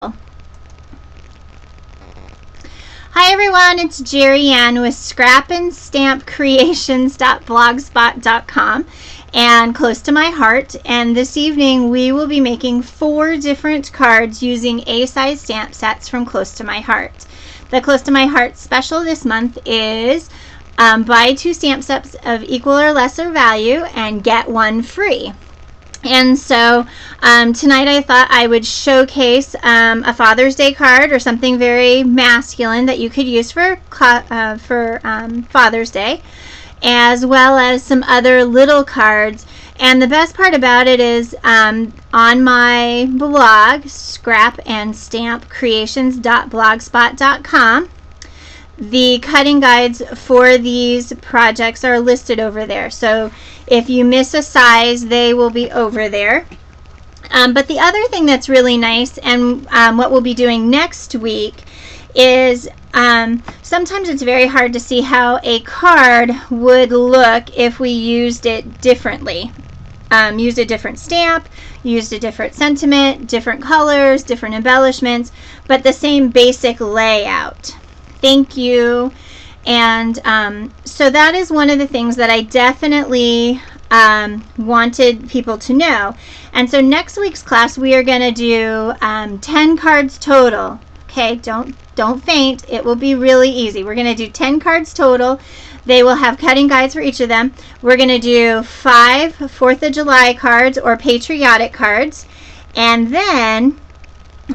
Hi everyone, it's Jerry Ann with scrapandstampcreations.blogspot.com and Close to My Heart, and this evening we will be making 4 different cards using A-size stamp sets from Close to My Heart. The Close to My Heart special this month is buy 2 stamp sets of equal or lesser value and get 1 free. And so tonight I thought I would showcase a Father's Day card or something very masculine that you could use for Father's Day, as well as some other little cards. And the best part about it is on my blog, scrapandstampcreations.blogspot.com, the cutting guides for these projects are listed over there. So if you miss a size, they will be over there. But the other thing that's really nice, and what we'll be doing next week, is sometimes it's very hard to see how a card would look if we used it differently. Used a different stamp, used a different sentiment, different colors, different embellishments, but the same basic layout. Thank you. And so that is one of the things that I definitely wanted people to know. And so next week's class we are going to do 10 cards total. Okay, don't faint. It will be really easy. We're going to do 10 cards total. They will have cutting guides for each of them. We're going to do 5 4th of July cards or patriotic cards, and then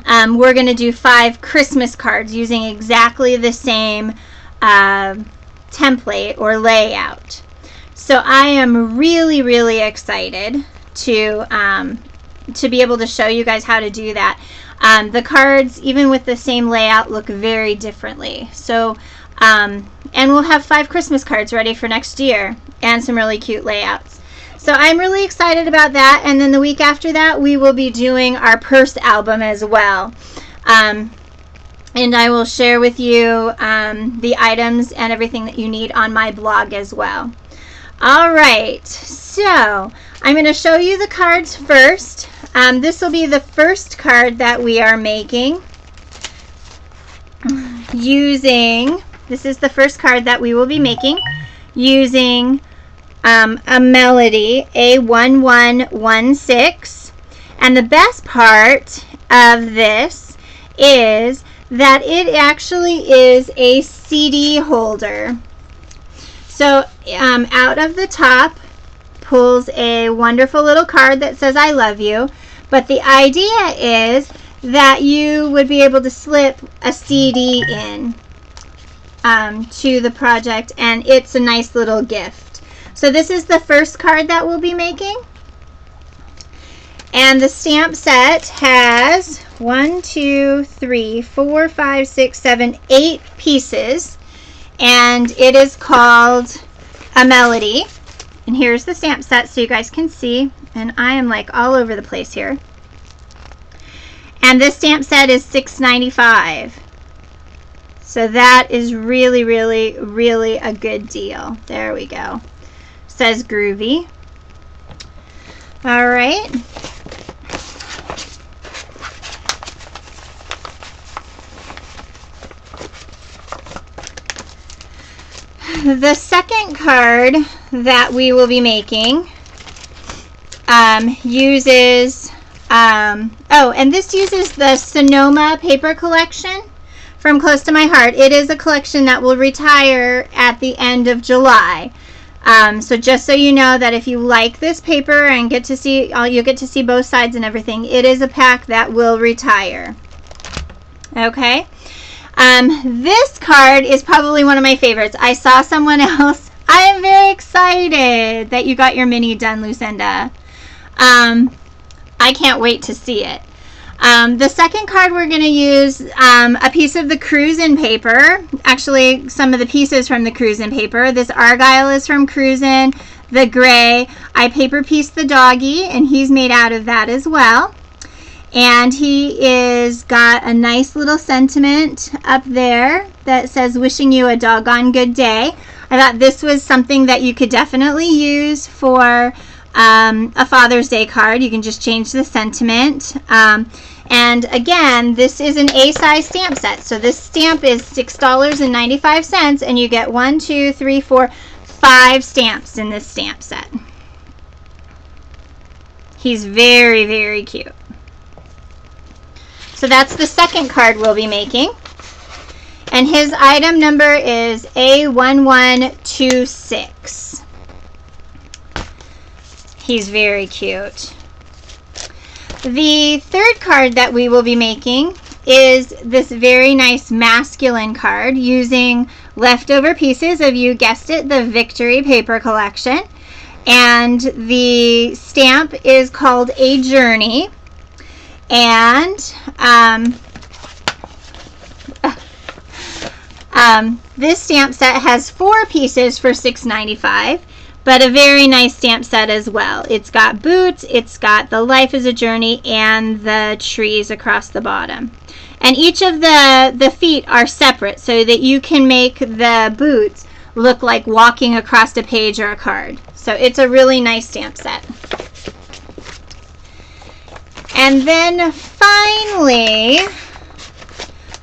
we're going to do 5 Christmas cards using exactly the same template or layout. So I am really excited to be able to show you guys how to do that. The cards, even with the same layout, look very differently. So and we'll have 5 Christmas cards ready for next year and some really cute layouts. So I'm really excited about that, and then the week after that we will be doing our purse album as well. And I will share with you the items and everything that you need on my blog as well. Alright, so I'm going to show you the cards first. This will be the first card that we are making using, this is the first card that we will be making using a Melody A1116, and the best part of this is that it actually is a CD holder. So out of the top pulls a wonderful little card that says I love you, but the idea is that you would be able to slip a CD in to the project, and it's a nice little gift. So this is the first card that we'll be making, and the stamp set has 1, 2, 3, 4, 5, 6, 7, 8 pieces, and it is called a Melody. And here's the stamp set so you guys can see, and I am like all over the place here. And this stamp set is $6.95. So that is really a good deal. There we go. Says groovy. All right. The second card that we will be making uses and this uses the Sonoma paper collection from Close to My Heart. It is a collection that will retire at the end of July. So just so you know that if you like this paper and get to see, you'll get to see both sides and everything, it is a pack that will retire. Okay. This card is probably one of my favorites. I saw someone else. I am very excited that you got your mini done, Lucinda. I can't wait to see it. The second card we're going to use a piece of the Cruisin' paper. Actually, some of the pieces from the Cruisin' paper. This Argyle is from Cruisin'. The gray, I paper pieced the doggy, and he's made out of that as well. And he is got a nice little sentiment up there that says, wishing you a doggone good day. I thought this was something that you could definitely use for a Father's Day card. You can just change the sentiment. And again, this is an A-size stamp set. So this stamp is $6.95, and you get 1, 2, 3, 4, 5 stamps in this stamp set. He's very, very cute. So that's the second card we'll be making. And his item number is A1126. He's very cute. The third card that we will be making is this very nice masculine card using leftover pieces of, you guessed it, the Victory paper collection. And the stamp is called A Journey. And this stamp set has 4 pieces for $6.95. But a very nice stamp set as well. It's got boots, it's got the Life is a Journey, and the trees across the bottom. And each of the feet are separate so that you can make the boots look like walking across a page or a card. So it's a really nice stamp set. And then finally,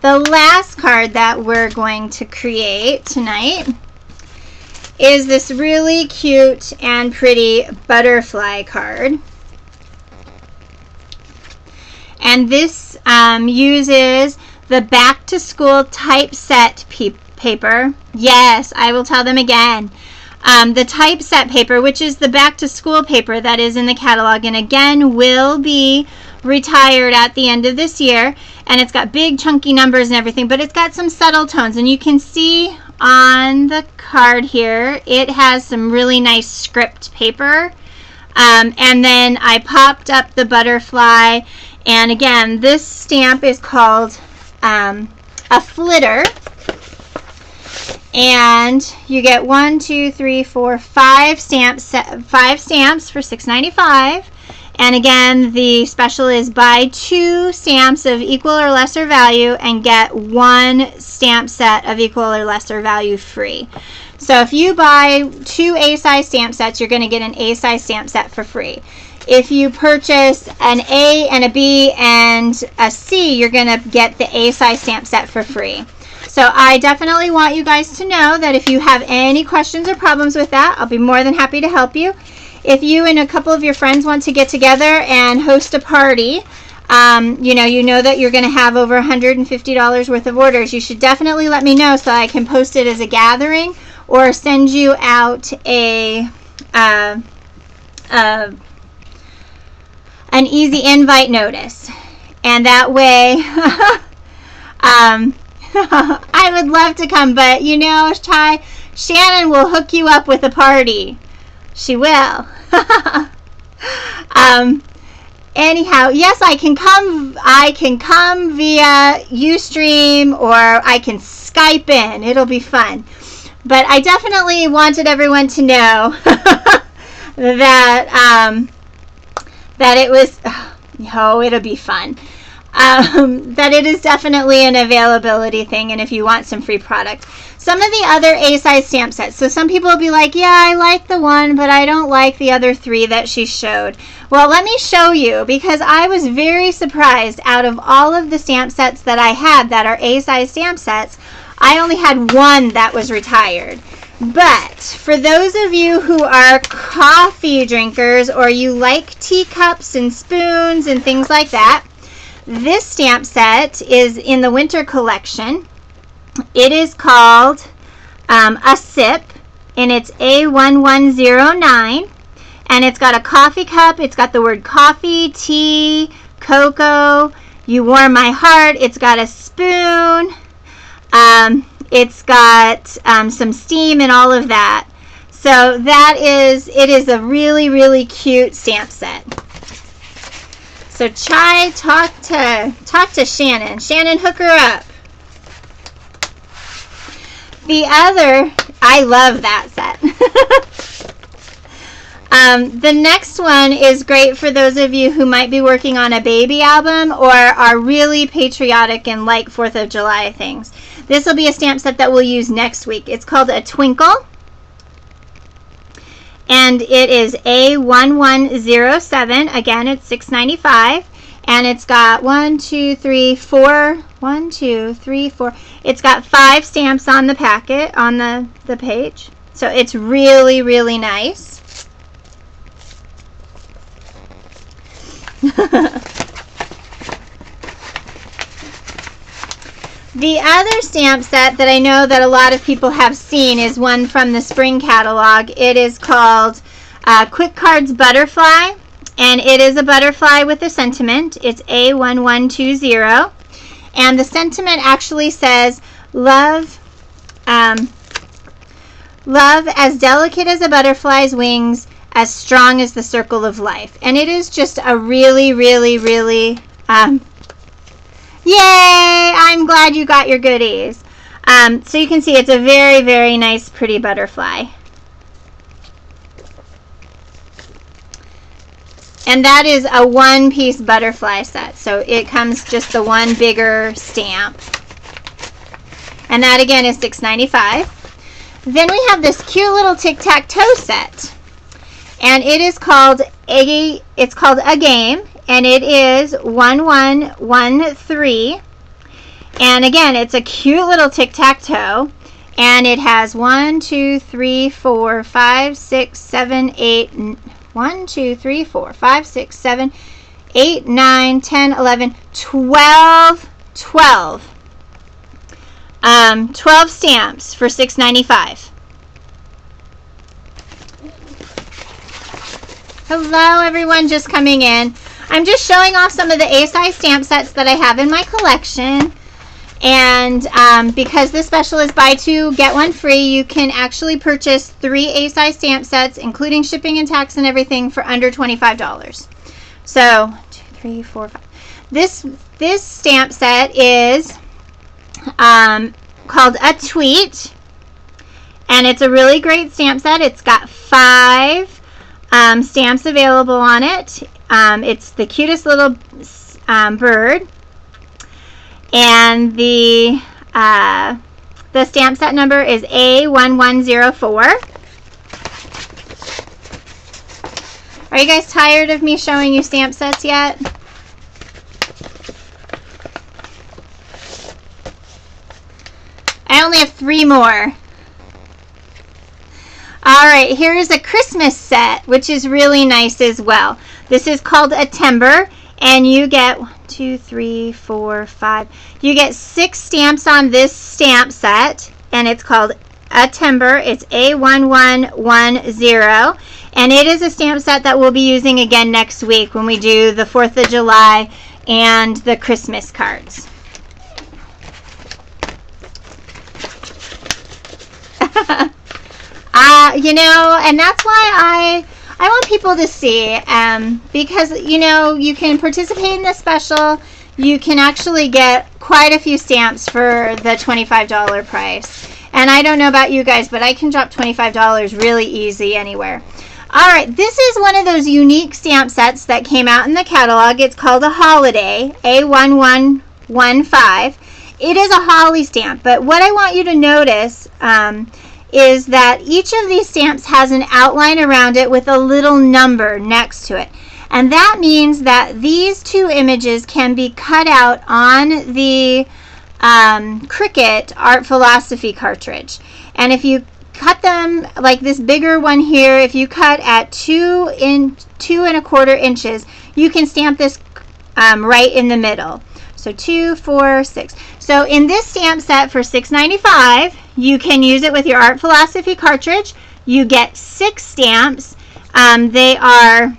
the last card that we're going to create tonight is this really cute and pretty butterfly card. And this uses the Back to School typeset paper. Yes, I will tell them again. The typeset paper, which is the Back to School paper that is in the catalog, and again will be retired at the end of this year. And it's got big chunky numbers and everything, but it's got some subtle tones, and you can see on the card here it has some really nice script paper, and then I popped up the butterfly. And again, this stamp is called a flitter, and you get 1, 2, 3, 4, 5 stamps, 5 stamps for $6.95. And again, the special is buy 2 stamps of equal or lesser value and get 1 stamp set of equal or lesser value free. So if you buy 2 A-size stamp sets, you're going to get an A-size stamp set for free. If you purchase an A and a B and a C, you're going to get the A-size stamp set for free. So I definitely want you guys to know that if you have any questions or problems with that, I'll be more than happy to help you. If you and a couple of your friends want to get together and host a party, you know that you're going to have over $150 worth of orders, you should definitely let me know so I can post it as a gathering or send you out an easy invite notice. And that way, I would love to come, but Shannon will hook you up with a party. She will. Anyhow, yes, I can come via Ustream, or I can Skype in. It'll be fun. But I definitely wanted everyone to know that it was, it'll be fun. That it is definitely an availability thing, and if you want some free product. Some of the other A-size stamp sets, so some people will be like, yeah, I like the one, but I don't like the other 3 that she showed. Well, let me show you, because I was very surprised. Out of all of the stamp sets that I had that are A-size stamp sets, I only had 1 that was retired. But for those of you who are coffee drinkers, or you like teacups and spoons and things like that, this stamp set is in the winter collection. It is called a sip, and it's A1109, and it's got a coffee cup. It's got the word coffee, tea, cocoa, you warm my heart. It's got a spoon. It's got some steam and all of that. So it is a really, really cute stamp set. So talk to Shannon. Shannon, hook her up. The other, I love that set. The next one is great for those of you who might be working on a baby album or are really patriotic and like 4th of July things. This will be a stamp set that we'll use next week. It's called a Twinkle, and it is A1107. Again, it's $6.95. And it's got 1, 2, 3, 4. 1, 2, 3, 4. It's got 5 stamps on the packet, on the page. So it's really, really nice. The other stamp set that I know that a lot of people have seen is one from the spring catalog. It is called Quick Cards Butterfly, and it is a butterfly with a sentiment. It's A1120, and the sentiment actually says, love as delicate as a butterfly's wings, as strong as the circle of life. And it is just a really, really, really, yay! I'm glad you got your goodies. So you can see it's a very, very nice, pretty butterfly. And that is a one-piece butterfly set. So it comes just the one bigger stamp. And that again is $6.95. Then we have this cute little tic-tac-toe set. And it is called A Game. And it is 1113. And again, it's a cute little tic-tac-toe. And it has 1, 2, 3, 4, 5, 6, 7, 8, 1, 2, 3, 4, 5, 6, 7, 8, 9, 10, 11, 12 stamps for $6.95. Hello, everyone just coming in. I'm just showing off some of the A-size stamp sets that I have in my collection. And because this special is buy 2, get 1 free, you can actually purchase 3 A-size stamp sets, including shipping and tax and everything, for under $25. So, 1, 2, 3, 4, 5. This stamp set is called A Tweet. And it's a really great stamp set. It's got 5 stamps available on it. It's the cutest little bird. And the stamp set number is A1104. Are you guys tired of me showing you stamp sets yet? I only have 3 more. Alright, here's a Christmas set, which is really nice as well. This is called A Timber, and you get 1, 2, 3, 4, 5. You get 6 stamps on this stamp set, and it's called A Timber. It's A1110, and it is a stamp set that we'll be using again next week when we do the 4th of July and the Christmas cards. You know, and that's why I want people to see, because, you know, you can participate in this special. You can actually get quite a few stamps for the $25 price. And I don't know about you guys, but I can drop $25 really easy anywhere. All right, this is one of those unique stamp sets that came out in the catalog. It's called A Holiday, A1115. It is a holly stamp, but what I want you to notice is that each of these stamps has an outline around it with a little number next to it. And that means that these 2 images can be cut out on the Cricut Art Philosophy cartridge. And if you cut them, like this bigger one here, if you cut at 2 1/4 inches, you can stamp this right in the middle. So 2, 4, 6. So in this stamp set for $6.95, you can use it with your Art Philosophy cartridge. You get 6 stamps. They are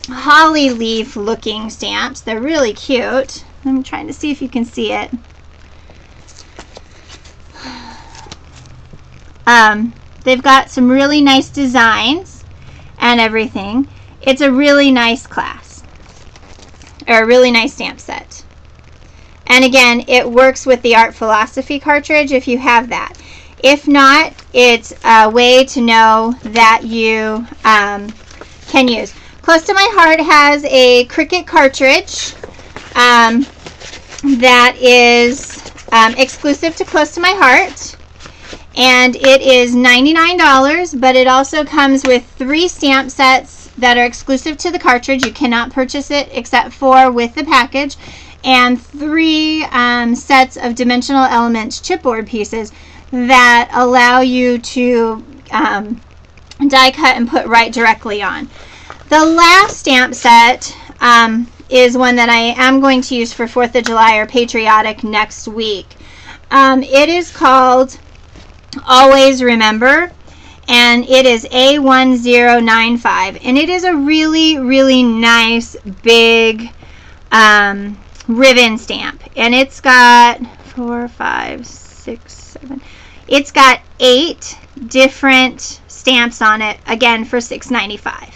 holly leaf looking stamps. They're really cute. I'm trying to see if you can see it. They've got some really nice designs and everything. It's a really nice class, or a really nice stamp set. And again, it works with the Art Philosophy cartridge if you have that. If not, it's a way to know that you can use. Close to My Heart has a Cricut cartridge that is exclusive to Close to My Heart. And it is $99, but it also comes with 3 stamp sets that are exclusive to the cartridge. You cannot purchase it except for with the package. And 3 sets of Dimensional Elements chipboard pieces that allow you to die cut and put right directly on. The last stamp set is one that I am going to use for 4th of July or Patriotic next week. It is called Always Remember, and it is A1095, and it is a really, really nice big ribbon stamp, and it's got 4, 5, 6, 7. It's got 8 different stamps on it, again for $6.95.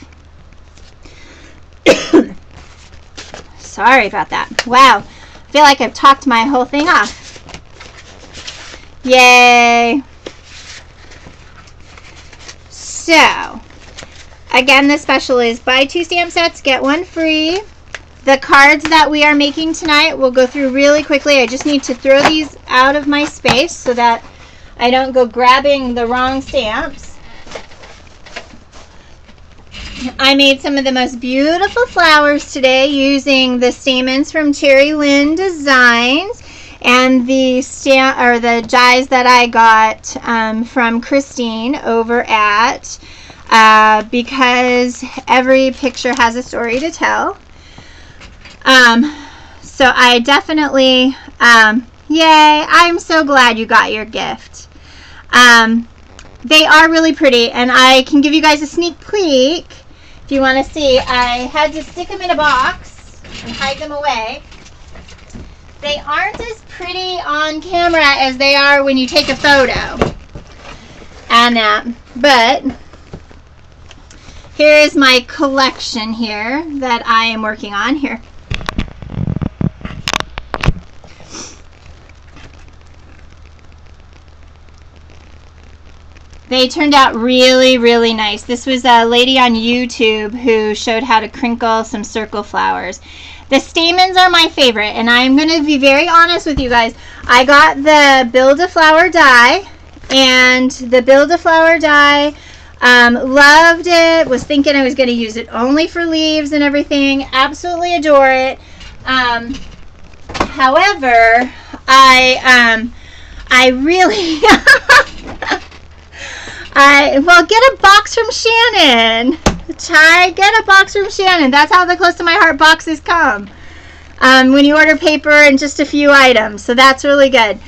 Sorry about that. Wow, I feel like I've talked my whole thing off. Yay! So, again, the special is buy 2 stamp sets, get 1 free. The cards that we are making tonight, we'll go through really quickly. I just need to throw these out of my space so that I don't go grabbing the wrong stamps. I made some of the most beautiful flowers today using the stamens from Cherry Lynn Designs and the dies that I got from Christine over at Because Every Picture Has a Story to Tell. So I definitely, yay, I'm so glad you got your gift. They are really pretty, and I can give you guys a sneak peek if you want to see. I had to stick them in a box and hide them away. They aren't as pretty on camera as they are when you take a photo. And but here is my collection here that I am working on here. They turned out really, really nice. This was a lady on YouTube who showed how to crinkle some circle flowers. The stamens are my favorite, and I'm going to be very honest with you guys. I got the Build-A-Flower die, and the Build-A-Flower die, loved it, was thinking I was going to use it only for leaves and everything. Absolutely adore it. However, I really... well, get a box from Shannon. Get a box from Shannon. That's how the Close to My Heart boxes come. When you order paper and just a few items. So that's really good.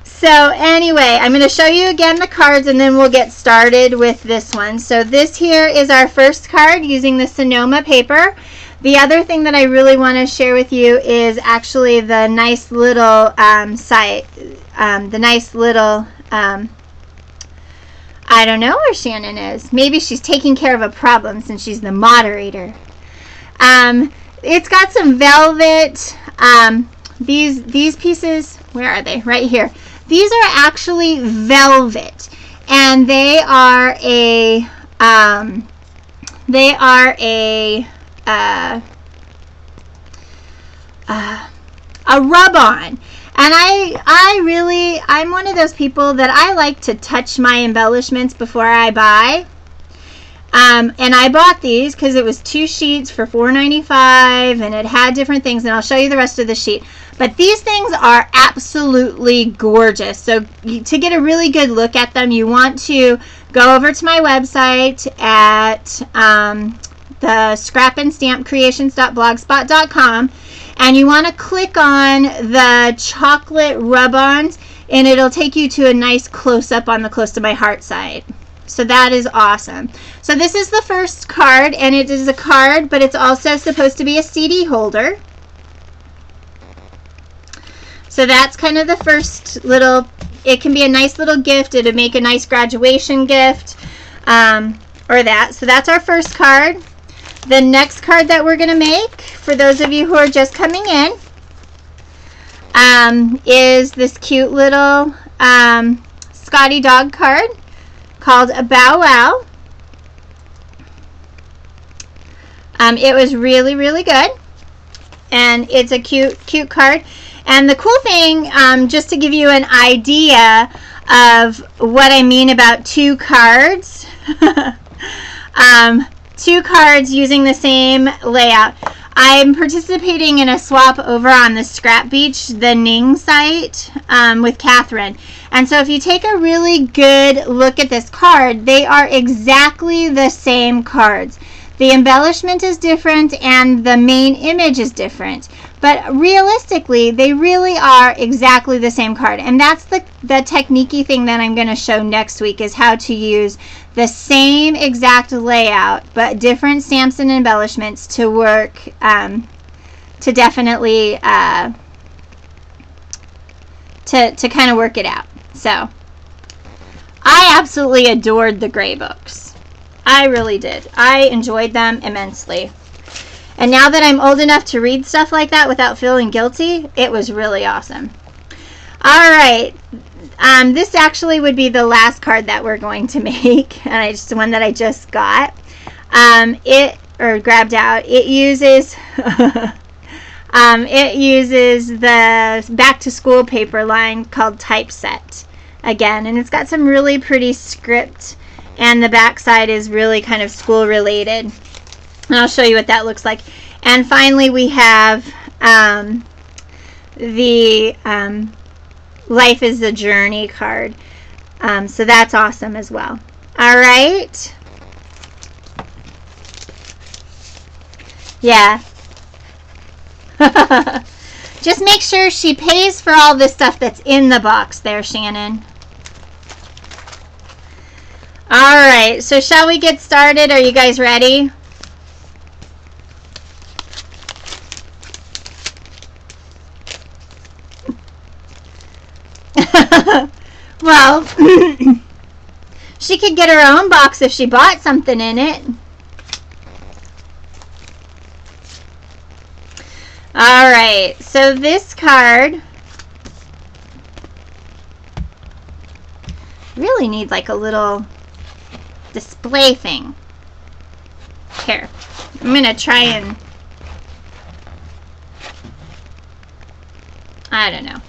So anyway, I'm going to show you again the cards and then we'll get started with this one. So this here is our first card using the Sonoma paper. The other thing that I really want to share with you is actually the nice little I don't know where Shannon is. Maybe she's taking care of a problem since she's the moderator. It's got some velvet. These pieces, where are they? Right here. These are actually velvet, and they are a rub-on. And I'm one of those people that I like to touch my embellishments before I buy. And I bought these because it was 2 sheets for $4.95, and it had different things, and I'll show you the rest of the sheet. But these things are absolutely gorgeous. So to get a really good look at them, you want to go over to my website at the scrapandstampcreations.blogspot.com. And you want to click on the chocolate rub-ons, and it'll take you to a nice close-up on the Close to My Heart side. So that is awesome. So this is the first card, and it is a card, but it's also supposed to be a CD holder. So that's kind of the first little, it can be a nice little gift. It'll make a nice graduation gift or that. So that's our first card. The next card that we're going to make, for those of you who are just coming in, is this cute little Scotty Dog card called a Bow Wow. It was really, really good, and it's a cute card. And the cool thing, just to give you an idea of what I mean about 2 cards, 2 cards using the same layout. I'm participating in a swap over on the Scrap Beach, the Ning site, with Catherine. And so if you take a really good look at this card, they are exactly the same cards. The embellishment is different and the main image is different. But realistically, they really are exactly the same card. And that's the technique-y thing that I'm going to show next week, is how to use the same exact layout, but different stamps and embellishments to work, to definitely, to kind of work it out. So, I absolutely adored the gray books. I really did. I enjoyed them immensely. And now that I'm old enough to read stuff like that without feeling guilty, it was really awesome. All right. This actually would be the last card that we're going to make, and the one that I just got. Grabbed out. It uses it uses the back to school paper line called Typeset again, and it's got some really pretty script, and the back side is really kind of school related. And I'll show you what that looks like. And finally, we have the Life is a Journey card. So that's awesome as well. All right. Yeah. Just make sure she pays for all this stuff that's in the box there, Shannon. All right. So shall we get started? Are you guys ready? Well, she could get her own box if she bought something in it. All right, so this card really needs like a little display thing. Here, I'm going to try and, I don't know.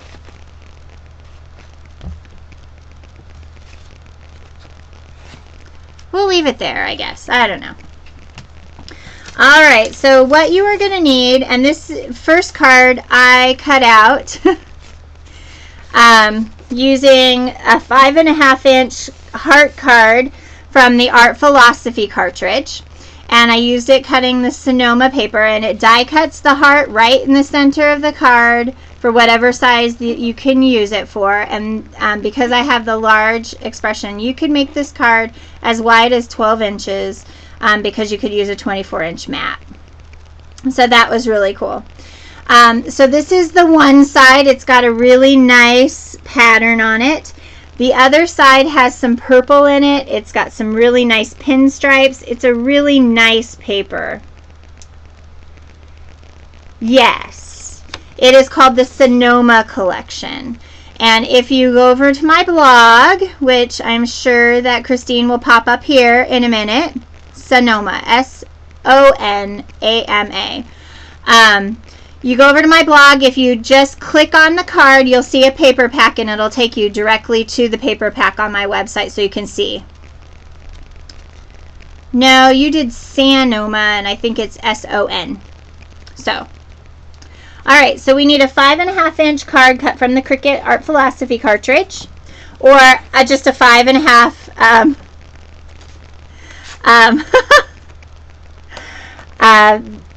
We'll leave it there, I guess. I don't know. All right, so what you are going to need, and this first card I cut out using a 5.5-inch heart card from the Art Philosophy cartridge. And I used it cutting the Sonoma paper, and it die cuts the heart right in the center of the card for whatever size that you can use it for. And because I have the large expression, you could make this card as wide as 12 inches because you could use a 24-inch mat. So that was really cool. So this is the one side. It's got a really nice pattern on it. The other side has some purple in it. It's got some really nice pinstripes. It's a really nice paper. Yes. It is called the Sonoma Collection. And if you go over to my blog, which I'm sure that Christine will pop up here in a minute, Sonoma, S-O-N-A-M-A. You go over to my blog. If you just click on the card, you'll see a paper pack, and it'll take you directly to the paper pack on my website so you can see. No, you did Sonoma, and I think it's S-O-N. So, all right, so we need a 5.5-inch card cut from the Cricut Art Philosophy cartridge, or just a 5.5.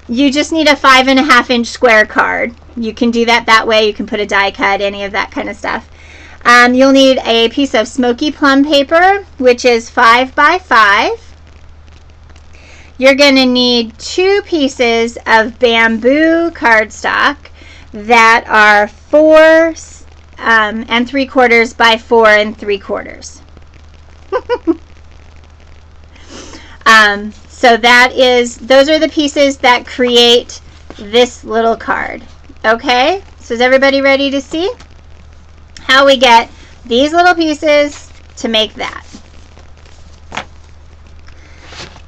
You just need a 5.5-inch square card. You can do that way. You can put a die cut, any of that kind of stuff. You'll need a piece of smoky plum paper, which is 5 by 5. You're going to need 2 pieces of bamboo cardstock that are 4 3/4 by 4 3/4. So those are the pieces that create this little card. Okay, so is everybody ready to see how we get these little pieces to make that?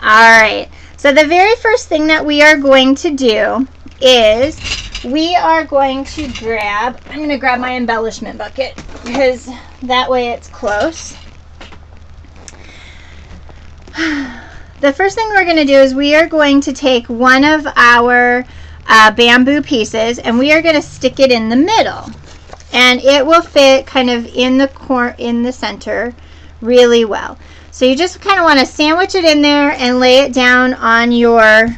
All right, so the very first thing that we are going to do is we are going to grab, I'm going to grab my embellishment bucket because that way it's close. the first thing we're going to do is we are going to take one of our bamboo pieces and we are going to stick it in the middle, and it will fit kind of in the center really well. So you just kind of want to sandwich it in there and lay it down on your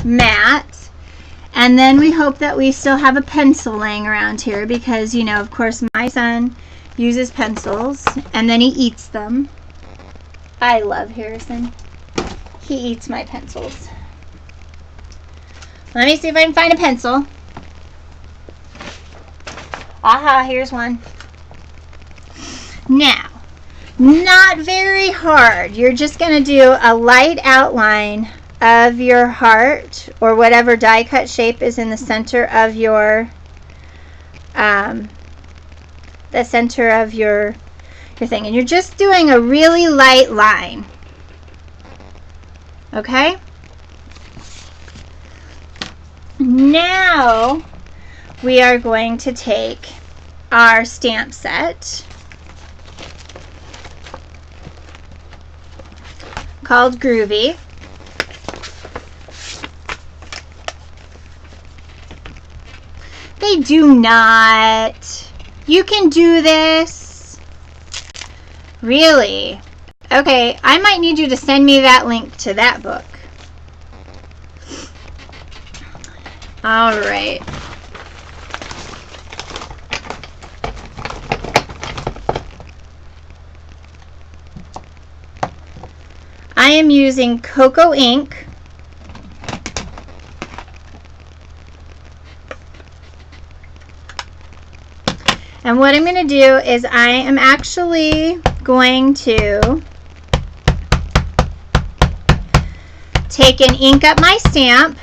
mat. And then we hope that we still have a pencil laying around here because, you know, of course my son uses pencils and then he eats them. I love Harrison. He eats my pencils. Let me see if I can find a pencil. Aha, here's one. Now, not very hard. You're just going to do a light outline of your heart or whatever die cut shape is in the center of your thing, and you're just doing a really light line. Okay? Now we are going to take our stamp set called Groovy. They do not. You can do this. Really? Okay, I might need you to send me that link to that book. All right. I am using Cocoa ink. And what I'm going to do is I am actually going to take and ink up my stamp,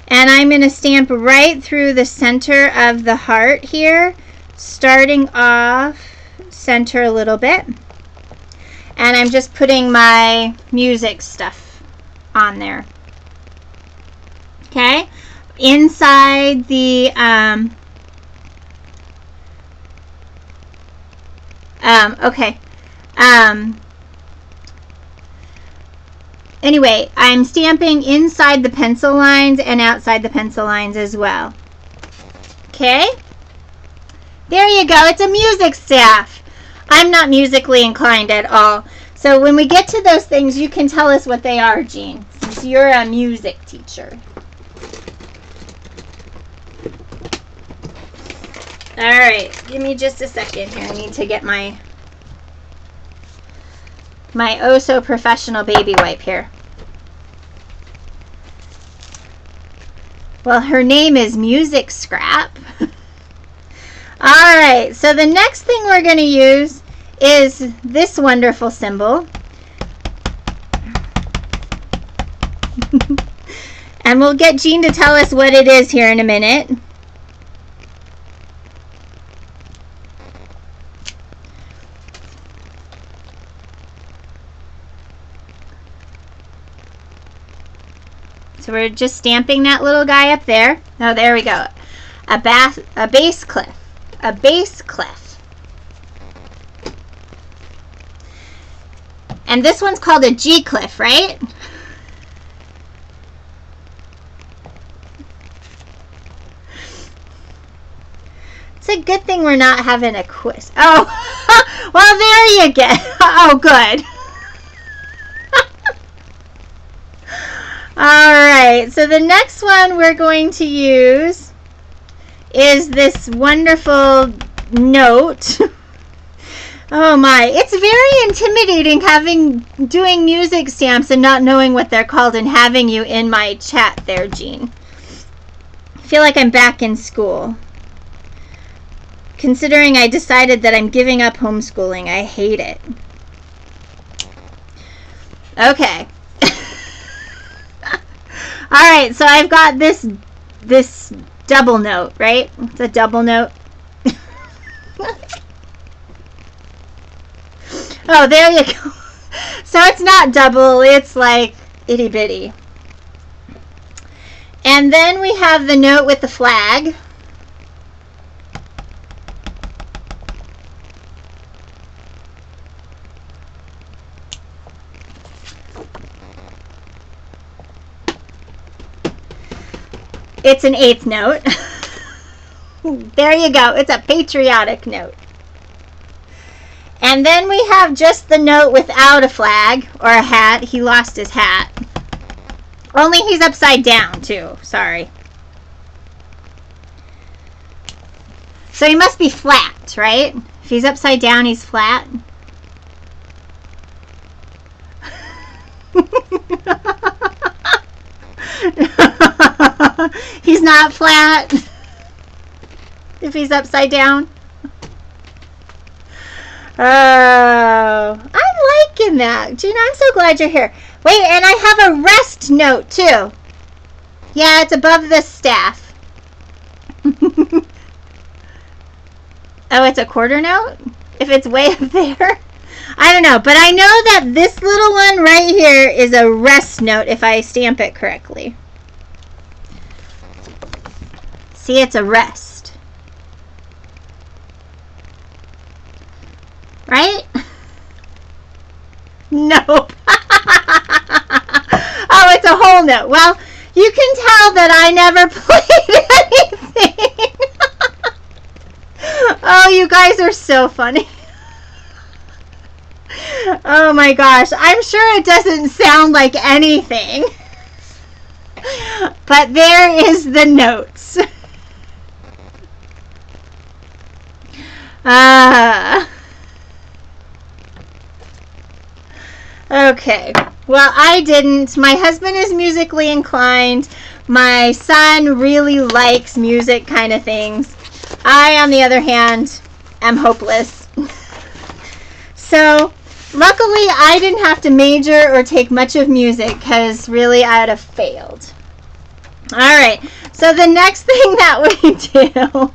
and I'm going to stamp right through the center of the heart here, starting off center a little bit. And I'm just putting my music stuff on there. Okay? Inside the anyway, I'm stamping inside the pencil lines and outside the pencil lines as well. Okay? There you go. It's a music staff. I'm not musically inclined at all. So when we get to those things, you can tell us what they are, Jean, since you're a music teacher. All right, give me just a second here. I need to get my oh so professional baby wipe here. Well, her name is Music Scrap. All right, so the next thing we're going to use is this wonderful symbol. And we'll get Jean to tell us what it is here in a minute. So we're just stamping that little guy up there. Oh, there we go. A bass clef. A bass clef. And this one's called a G clef, right? It's a good thing we're not having a quiz. Oh, well, there you go. Oh, good. All right, so the next one we're going to use is this wonderful note. Oh my, it's very intimidating doing music stamps and not knowing what they're called and having you in my chat there, Jean. I feel like I'm back in school. Considering I decided that I'm giving up homeschooling, I hate it. Okay. All right, so I've got this double note, right? It's a double note. Oh, there you go. So it's not double, it's like itty bitty. And then we have the note with the flag. It's an eighth note. There you go. It's a patriotic note. And then we have just the note without a flag or a hat. He lost his hat. Only he's upside down too. Sorry. So he must be flat, right? If he's upside down, he's flat. He's not flat if he's upside down. Oh, I'm liking that. Gina, I'm so glad you're here. Wait, and I have a rest note too. Yeah, it's above the staff. Oh, it's a quarter note? If it's way up there? I don't know, but I know that this little one right here is a rest note if I stamp it correctly. See, it's a rest. Right? Nope. Oh, it's a whole note. Well, you can tell that I never played anything. Oh, you guys are so funny. Oh my gosh, I'm sure it doesn't sound like anything. But there is the notes. Okay, well, I didn't. My husband is musically inclined. My son really likes music kind of things. I, on the other hand, am hopeless. So, luckily, I didn't have to major or take much of music because really I would have failed. All right, so the next thing that we do...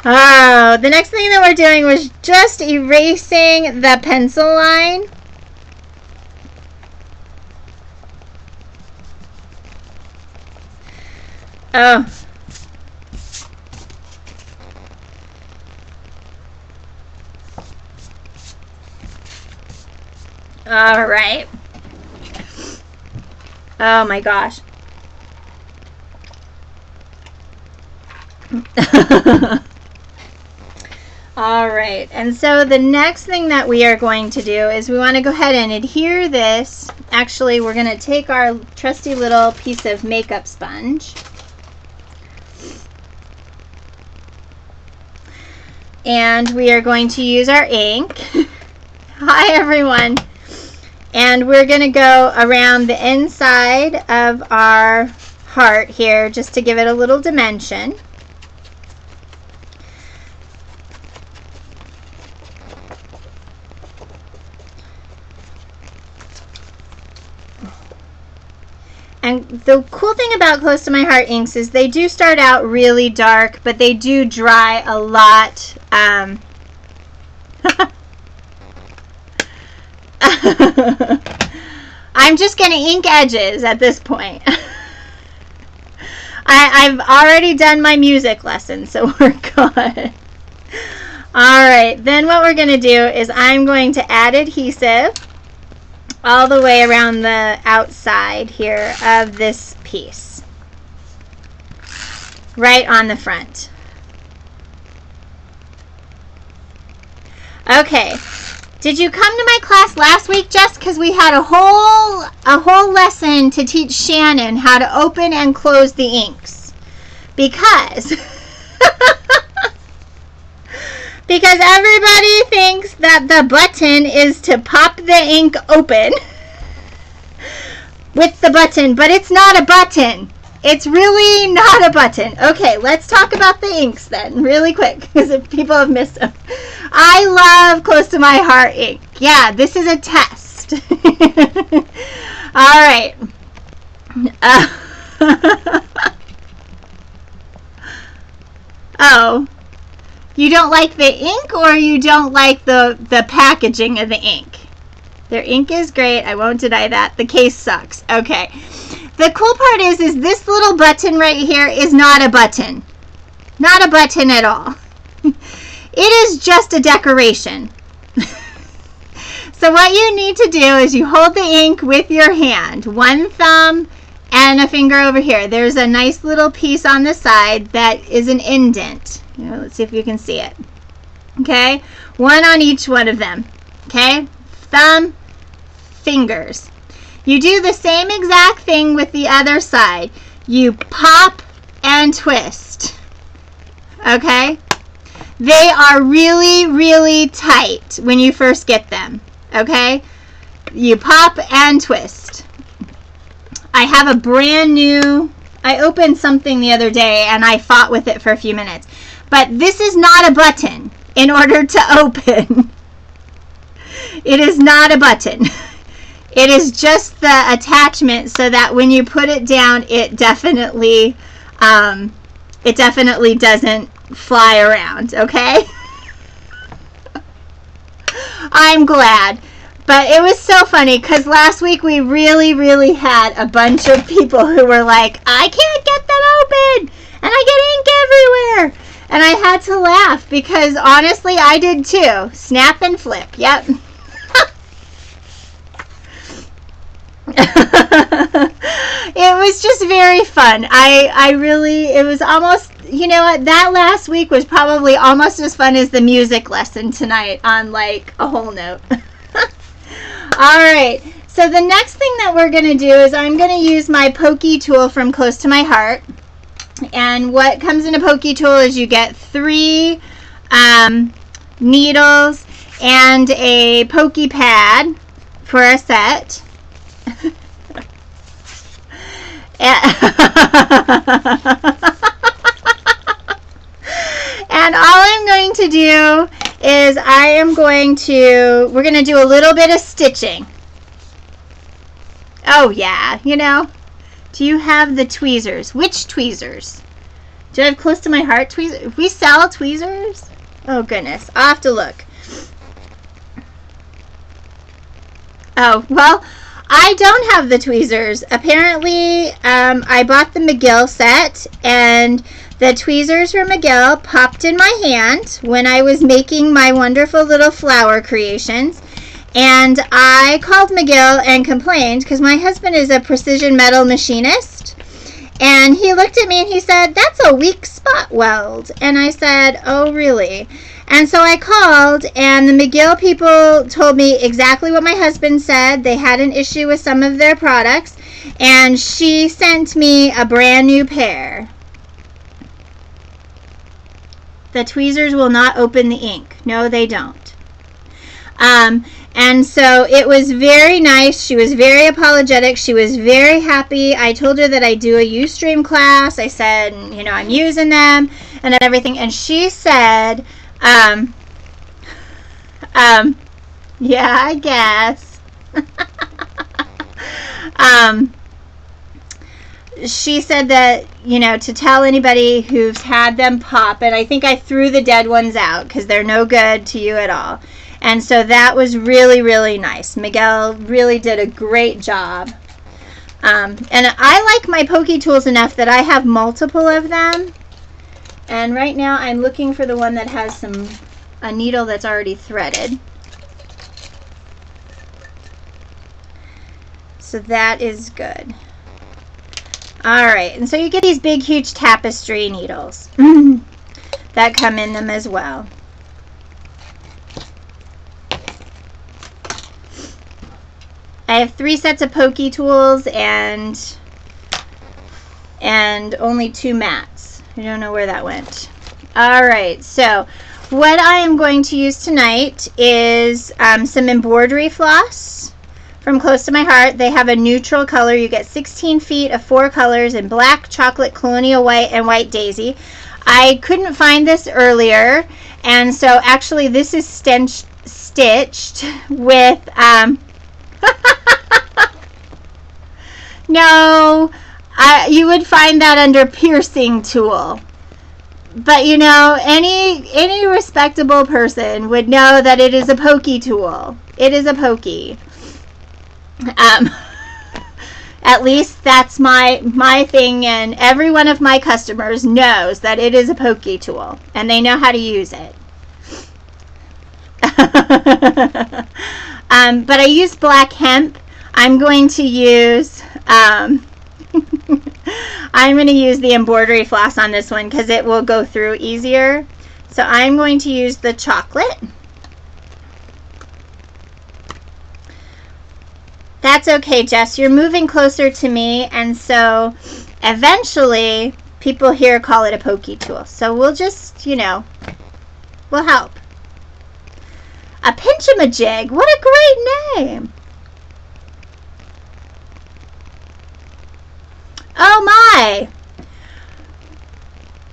Oh, the next thing that we're doing was just erasing the pencil line. Oh. All right. Oh my gosh. All right, and so the next thing that we are going to do is we want to go ahead and adhere this. Actually, we're going to take our trusty little piece of makeup sponge. And we are going to use our ink. Hi, everyone. And we're going to go around the inside of our heart here just to give it a little dimension. And the cool thing about Close to My Heart inks is they do start out really dark, but they do dry a lot. I'm just going to ink edges at this point. I've already done my music lesson, so we're good. Alright, then what we're going to do is I'm going to add adhesive all the way around the outside here of this piece. Right on the front. Okay. Did you come to my class last week, Jess? Because we had a whole lesson to teach Shannon how to open and close the inks. Because because everybody thinks that the button is to pop the ink open with the button, but it's not a button. It's really not a button. Okay, let's talk about the inks then, really quick, because people have missed them. I love Close to My Heart ink. Yeah, this is a test. All right. Oh, you don't like the ink, or you don't like the packaging of the ink? Their ink is great. I won't deny that. The case sucks. Okay. The cool part is this little button right here is not a button. Not a button at all. It is just a decoration. So what you need to do is you hold the ink with your hand. One thumb and a finger over here. There's a nice little piece on the side that is an indent. Let's see if you can see it. Okay, one on each one of them. Okay, thumb, fingers. You do the same exact thing with the other side. You pop and twist. Okay, they are really, really tight when you first get them. Okay, you pop and twist. I have a brand new, I opened something the other day and I fought with it for a few minutes. But this is not a button in order to open. It is not a button. It is just the attachment so that when you put it down, it definitely doesn't fly around, okay? I'm glad. But it was so funny because last week we really, really had a bunch of people who were like, I can't get them open and I get ink everywhere. And I had to laugh because honestly I did too. Snap and flip. Yep. It was just very fun. It was almost, you know what, that last week was probably almost as fun as the music lesson tonight on like a whole note. Alright, so the next thing that we're going to do is I'm going to use my pokey tool from Close to My Heart. And what comes in a pokey tool is you get 3 needles and a pokey pad for a set. And all I'm going to do is we're going to do a little bit of stitching. Oh yeah, you know. Do you have the tweezers? Which tweezers? Do I have Close to My Heart tweezers? We sell tweezers? Oh goodness, I'll have to look. Oh, well, I don't have the tweezers. Apparently, I bought the McGill set, and the tweezers from McGill popped in my hand when I was making my wonderful little flower creations. And I called McGill and complained because my husband is a precision metal machinist. And he looked at me and he said, that's a weak spot weld. And I said, oh, really? And so I called, and the McGill people told me exactly what my husband said. They had an issue with some of their products, and she sent me a brand new pair. The tweezers will not open the ink. No, they don't. And so it was very nice. She was very apologetic. She was very happy. I told her that I do a Ustream class. I said, you know, I'm using them and everything. And she said, yeah, I guess. She said that, you know, to tell anybody who's had them pop, and I think I threw the dead ones out because they're no good to you at all. And so that was really, really nice. Miguel really did a great job. And I like my pokey tools enough that I have multiple of them. And right now I'm looking for the one that has a needle that's already threaded. So that is good. Alright, and so you get these big, huge tapestry needles that come in them as well. I have 3 sets of pokey tools and only 2 mats. I don't know where that went. Alright, so what I am going to use tonight is some embroidery floss from Close to My Heart. They have a neutral color. You get 16 feet of 4 colors in black, chocolate, colonial white, and white daisy. I couldn't find this earlier, and so actually this is stitched with no, you would find that under piercing tool. But you know, any respectable person would know that it is a pokey tool. It is a pokey. At least that's my thing, and every one of my customers knows that it is a pokey tool, and they know how to use it. But I use black hemp. I'm going to use, I'm going to use the embroidery floss on this one because it will go through easier. So I'm going to use the chocolate. That's okay, Jess. You're moving closer to me, and so eventually people here call it a pokey tool. So we'll just, you know, we'll help. A pinch-a-majig. What a great name. Oh my.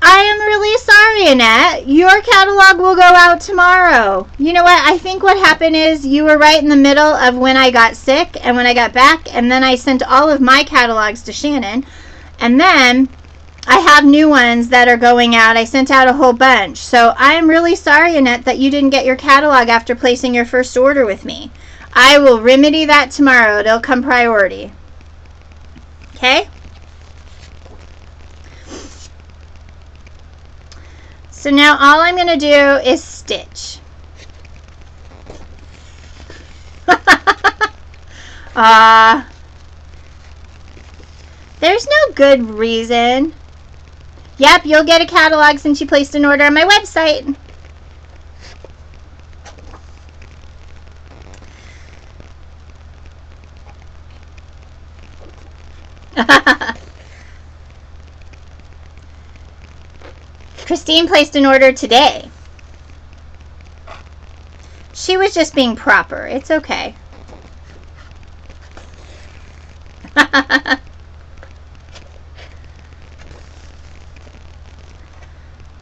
I am really sorry, Annette. Your catalog will go out tomorrow. You know what? I think what happened is you were right in the middle of when I got sick and when I got back, and then I sent all of my catalogs to Shannon. And then I have new ones that are going out. I sent out a whole bunch. So I am really sorry, Annette, that you didn't get your catalog after placing your first order with me. I will remedy that tomorrow. It'll come priority. Okay? So now all I'm going to do is stitch. There's no good reason. Yep, you'll get a catalog since you placed an order on my website. Christine placed an order today. She was just being proper. It's okay.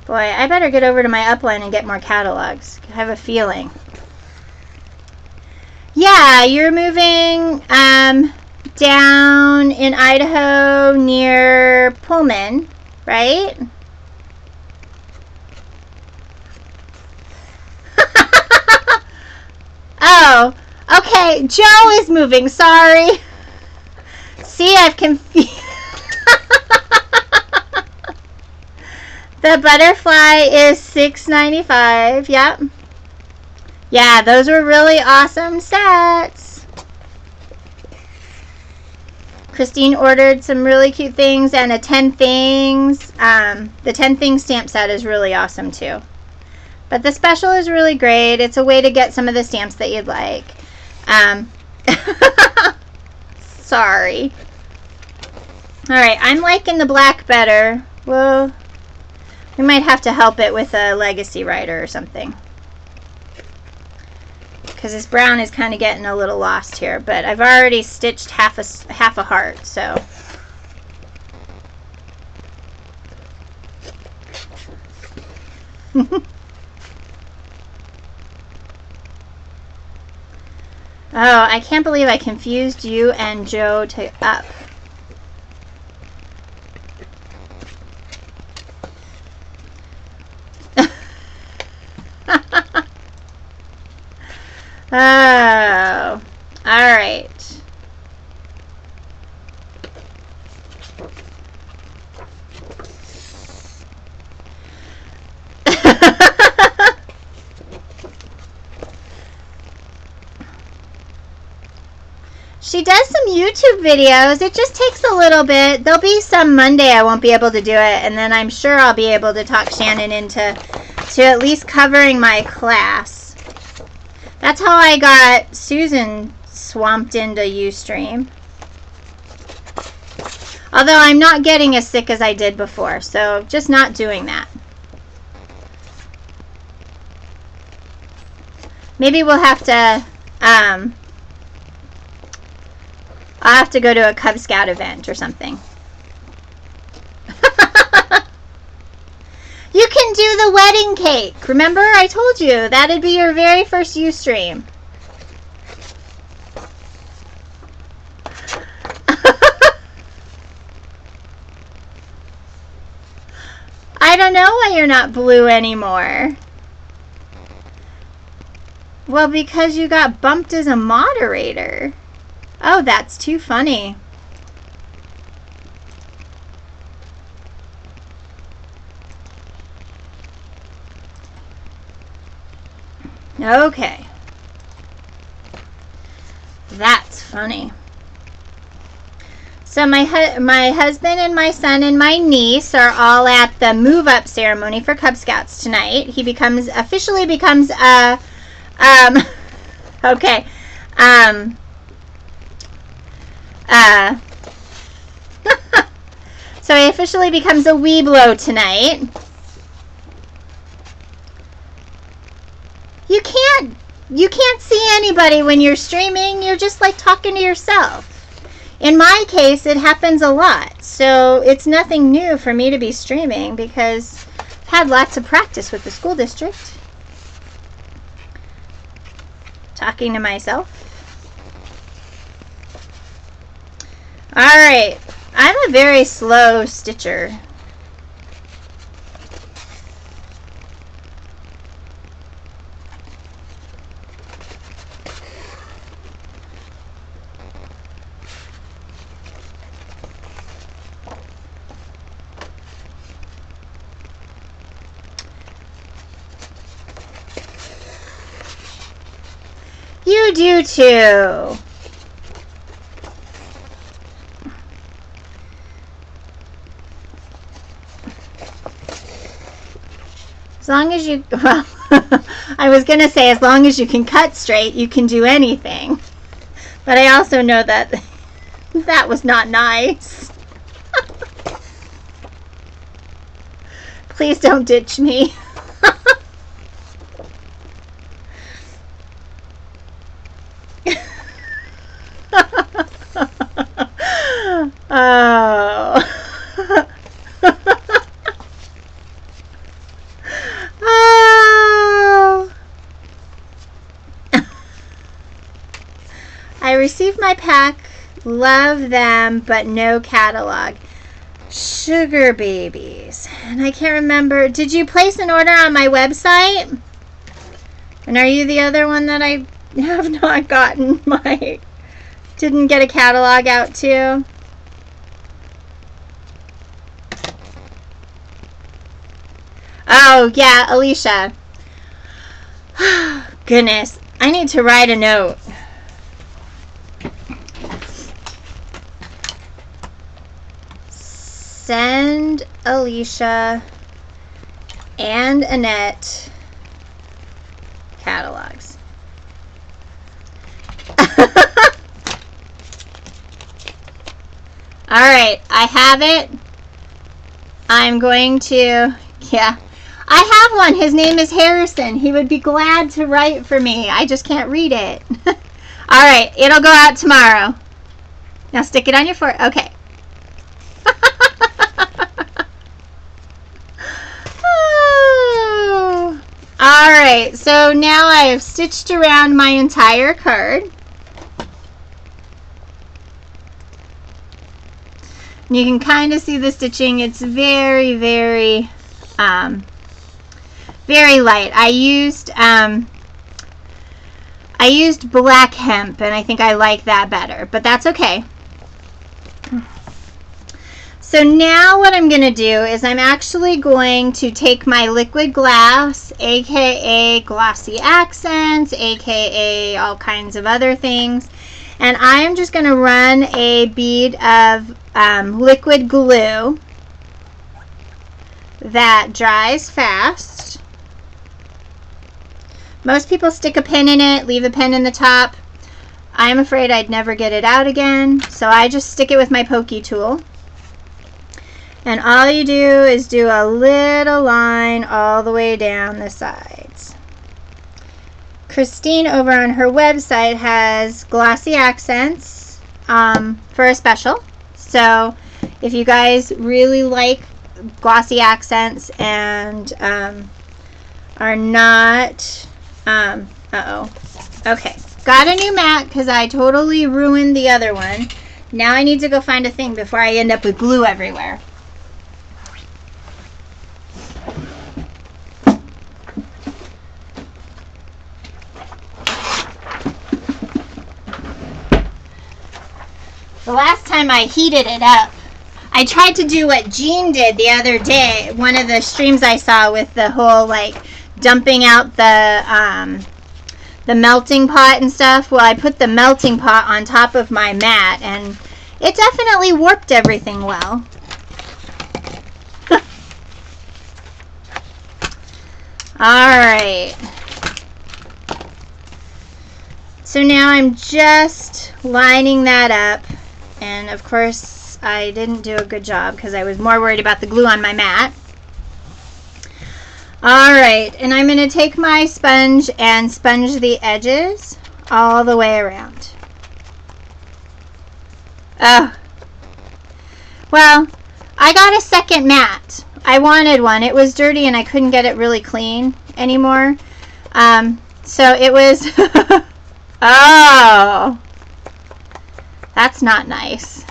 Boy, I better get over to my upline and get more catalogs. I have a feeling. Yeah, you're moving down in Idaho near Pullman, right? Oh, okay. Joe is moving. Sorry. See, I've confused. The butterfly is $6.95. Yep. Yeah, those were really awesome sets. Christine ordered some really cute things and a 10 things. The 10 things stamp set is really awesome too. But the special is really great. It's a way to get some of the stamps that you'd like. Sorry. Alright, I'm liking the black better. Well, we might have to help it with a legacy writer or something. Because this brown is kind of getting a little lost here. But I've already stitched half a heart, so... Oh, I can't believe I confused you and Joe up. Oh, all right. She does some YouTube videos. It just takes a little bit. There'll be some Monday I won't be able to do it, and then I'm sure I'll be able to talk Shannon into at least covering my class. That's how I got Susan swamped into Ustream. Although I'm not getting as sick as I did before, so just not doing that. Maybe we'll have to, I'll have to go to a Cub Scout event or something. You can do the wedding cake. Remember, I told you that'd be your very first Ustream. I don't know why you're not blue anymore. Well, because you got bumped as a moderator. Oh, that's too funny. Okay. That's funny. So So my husband and my son and my niece are all at the move-up ceremony for Cub Scouts tonight. He officially becomes a, okay, so he officially becomes a Weeblo tonight. You can't see anybody when you're streaming. You're just like talking to yourself. In my case, it happens a lot. So it's nothing new for me to be streaming because I've had lots of practice with the school district. Talking to myself. Alright. I'm a very slow stitcher. You do too. As long as you, well, I was going to say as long as you can cut straight, you can do anything. But I also know that that was not nice. Please don't ditch me. Oh. Oh. I received my pack. Love them, but no catalog. Sugar babies. And I can't remember. Did you place an order on my website? And are you the other one that I have not gotten my... Didn't get a catalog out to? Oh, yeah, Alicia. Goodness. I need to write a note. Send Alicia and Annette catalogs. Alright, I have it. I'm going to, yeah. I have one. His name is Harrison. He would be glad to write for me. I just can't read it. Alright, it'll go out tomorrow. Now stick it on your forehead. Okay. Oh. Alright, so now I have stitched around my entire card. And you can kind of see the stitching. It's very, very, very light. I used black hemp, and I think I like that better, but that's okay. So now what I'm going to do is I'm actually going to take my liquid glass, aka glossy accents, aka all kinds of other things, and I am just going to run a bead of liquid glue that dries fast. Most people stick a pin in it, leave the pin in the top. I'm afraid I'd never get it out again, so I just stick it with my pokey tool. And all you do is do a little line all the way down the sides. Christine over on her website has glossy accents for a special. So if you guys really like glossy accents and are not, okay, got a new mat because I totally ruined the other one. Now I need to go find a thing before I end up with glue everywhere. The last time I heated it up, I tried to do what Jean did the other day, one of the streams I saw with the whole like dumping out the melting pot and stuff. Well, I put the melting pot on top of my mat, and It definitely warped everything well. Alright. So now I'm just lining that up. And of course, I didn't do a good job because I was more worried about the glue on my mat. Alright, and I'm going to take my sponge and sponge the edges all the way around. Oh. Well, I got a second mat. I wanted one. It was dirty and I couldn't get it really clean anymore. So it was... Oh. That's not nice.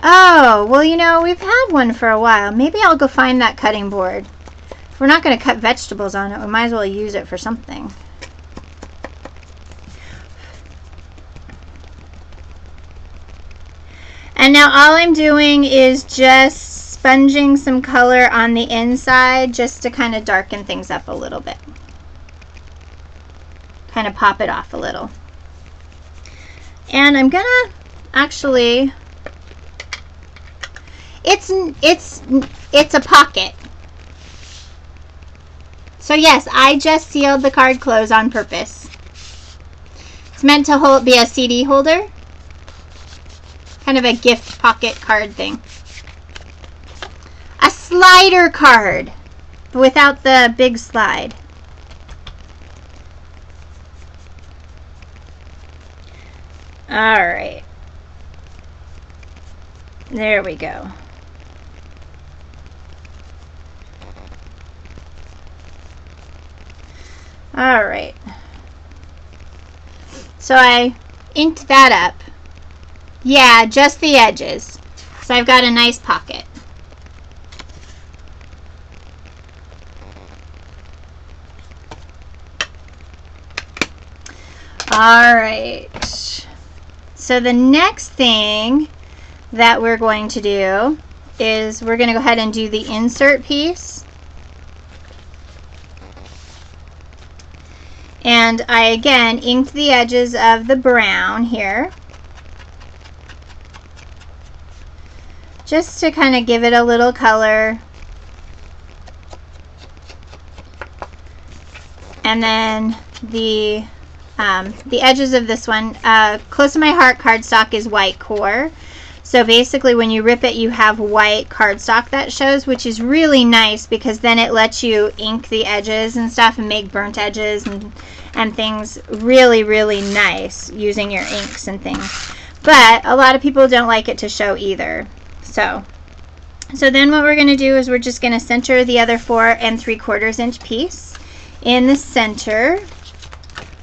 Oh, well, you know, we've had one for a while. Maybe I'll go find that cutting board. If we're not going to cut vegetables on it, we might as well use it for something. And now all I'm doing is just sponging some color on the inside just to kind of darken things up a little bit. Kind of pop it off a little. And I'm gonna actually, it's a pocket. So yes, I just sealed the card close on purpose. It's meant to be a CD holder. Kind of a gift pocket card thing. A slider card without the big slide. Alright. There we go. Alright. So I inked that up. Yeah, just the edges. So I've got a nice pocket. Alright. So the next thing that we're going to do is we're going to go ahead and do the insert piece. And I again inked the edges of the brown here, just to kind of give it a little color. And then the edges of this one, Close to My Heart cardstock is white core. So basically when you rip it, you have white cardstock that shows, which is really nice because then it lets you ink the edges and stuff and make burnt edges and things really, really nice using your inks and things. But a lot of people don't like it to show either. So then what we're going to do is we're just going to center the other 4 3/4 inch piece in the center.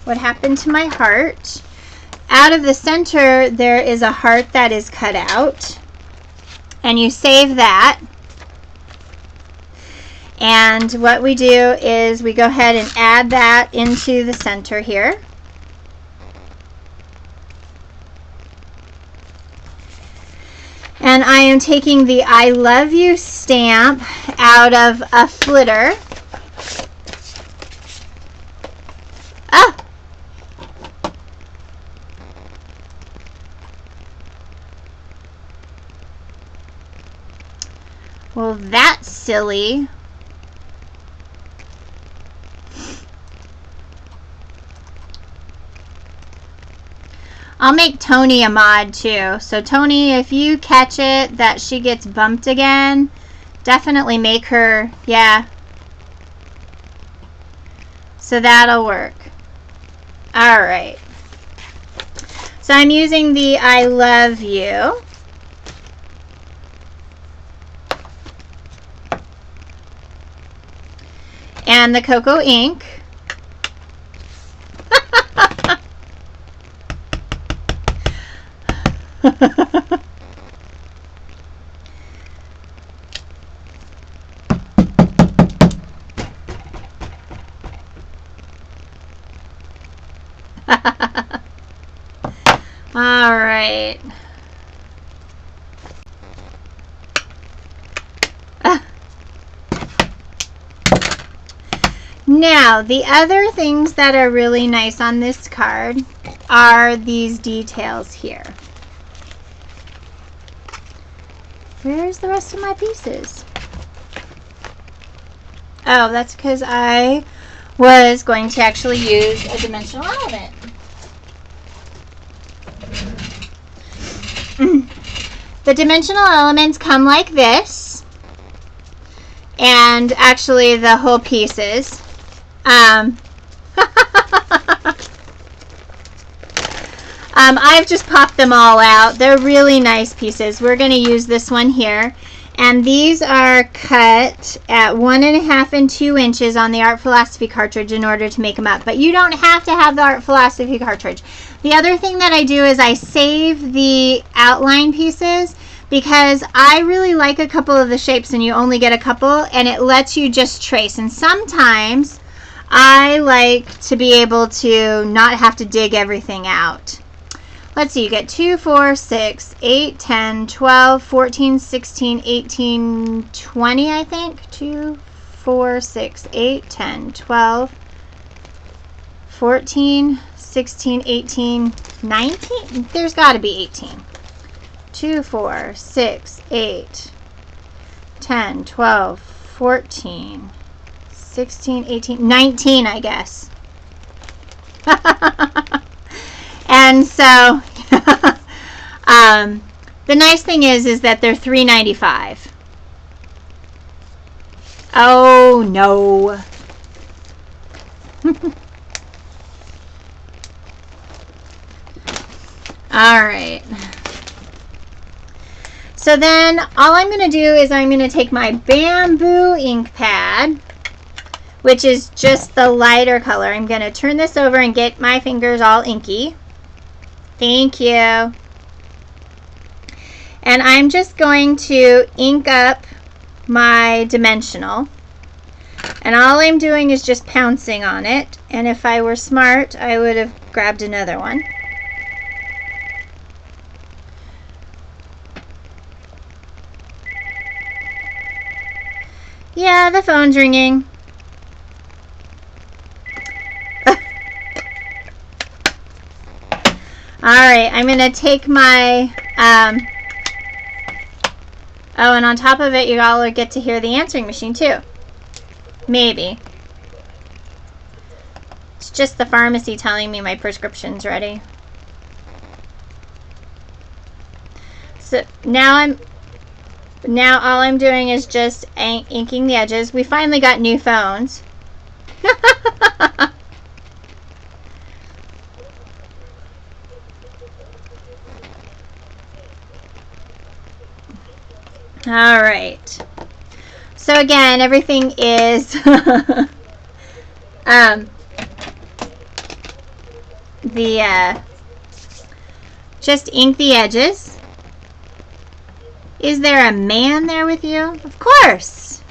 What happened to my heart? Out of the center there is a heart that is cut out, and you save that. And what we do is we go ahead and add that into the center here. And I am taking the I Love You stamp out of a flitter. Ah! Well, that's silly. I'll make Tony a mod too. So Tony, if you catch it that she gets bumped again, definitely make her, yeah. So that'll work. Alright. So I'm using the I Love You. And the cocoa ink. All right. Now, the other things that are really nice on this card are these details here. Where's the rest of my pieces? Oh, that's because I was going to actually use a dimensional element. The dimensional elements come like this, and actually the whole pieces. I've just popped them all out. They're really nice pieces. We're going to use this one here. And these are cut at 1.5 and 2 inches on the Art Philosophy cartridge in order to make them up. But you don't have to have the Art Philosophy cartridge. The other thing that I do is I save the outline pieces because I really like a couple of the shapes and you only get a couple, and it lets you just trace. And sometimes I like to be able to not have to dig everything out. Let's see, you get 2, 4, 6, 8, 10, 12, 14, 16, 18, 20, I think. 2, 4, 6, 8, 10, 12, 14, 16, 18, 19. There's got to be 18. 2, 4, 6, 8, 10, 12, 14, 16, 18, 19, I guess. And so, the nice thing is that they're $3.95. Oh, no. All right. So then all I'm going to do is I'm going to take my bamboo ink pad, which is just the lighter color. I'm going to turn this over and get my fingers all inky. Thank you. And I'm just going to ink up my dimensional. And all I'm doing is just pouncing on it. And if I were smart, I would have grabbed another one. Yeah, the phone's ringing. Alright, I'm going to take my, oh, and on top of it, you all get to hear the answering machine, too. Maybe. It's just the pharmacy telling me my prescription's ready. So now all I'm doing is just inking the edges. We finally got new phones. All right. So again, everything is just ink the edges. Is there a man there with you? Of course.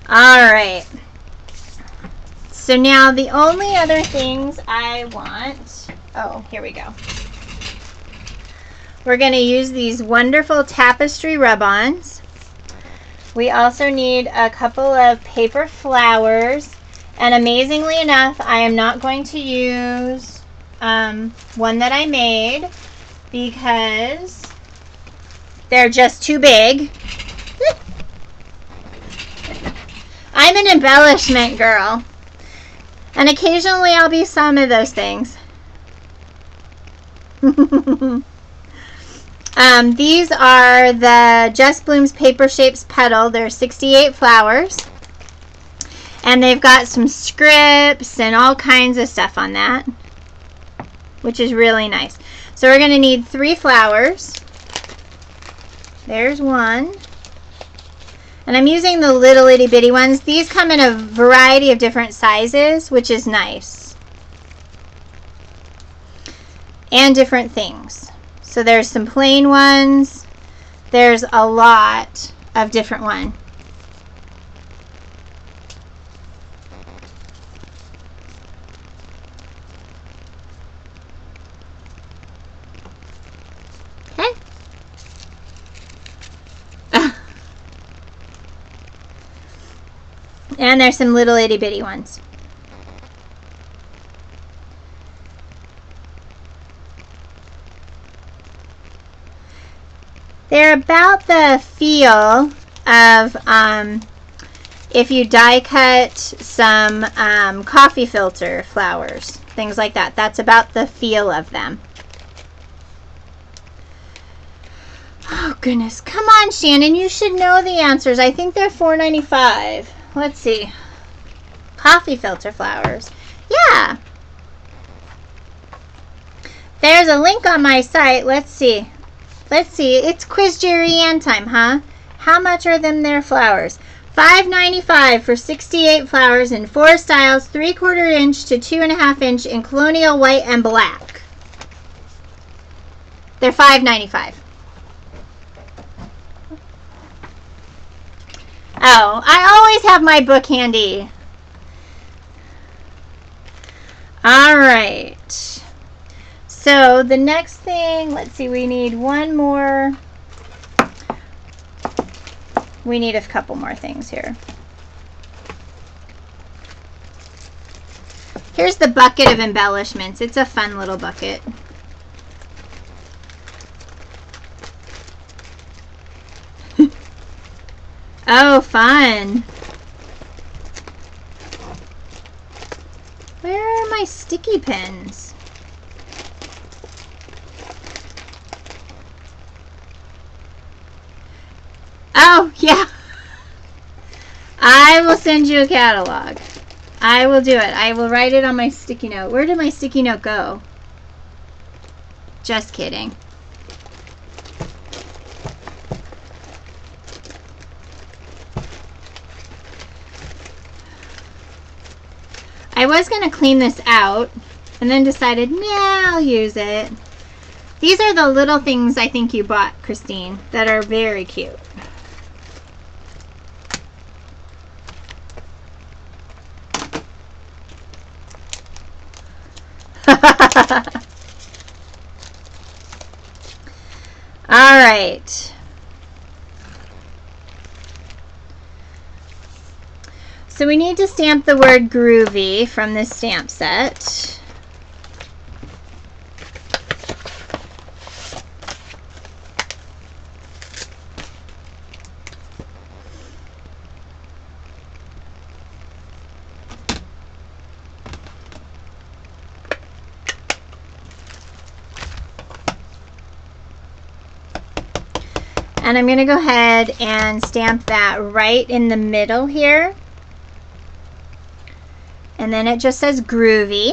Alright, so now the only other things I want, oh, here we go. We're going to use these wonderful tapestry rub-ons. We also need a couple of paper flowers, and amazingly enough, I am not going to use one that I made because they're just too big. I'm an embellishment girl, and occasionally I'll be some of those things. These are the Just Blooms Paper Shapes Petal. They're 68 flowers, and they've got some scripts and all kinds of stuff on that, which is really nice. So we're going to need 3 flowers. There's one. And I'm using the little itty bitty ones. These come in a variety of different sizes, which is nice. And different things. So there's some plain ones. There's a lot of different ones. Okay. And there's some little itty bitty ones. They're about the feel of if you die cut some coffee filter flowers, things like that. That's about the feel of them. Oh goodness, come on Shannon, you should know the answers. I think they're $4.95. Let's see. Coffee filter flowers. Yeah. There's a link on my site. Let's see. Let's see. It's Quiz Jerry Ann time, huh? How much are them their flowers? $5.95 for 68 flowers in 4 styles, 3/4 inch to 2.5 inch in colonial white and black. They're $5.95. Oh, I always have my book handy. All right. So the next thing, let's see, we need one more. We need a couple more things here. Here's the bucket of embellishments. It's a fun little bucket. Oh, fun. Where are my sticky pens? Oh, yeah. I will send you a catalog. I will do it. I will write it on my sticky note. Where did my sticky note go? Just kidding. I was going to clean this out and then decided, nah, I'll use it. These are the little things I think you bought, Christine, that are very cute. All right. So we need to stamp the word groovy from this stamp set. And I'm going to go ahead and stamp that right in the middle here. And then it just says groovy.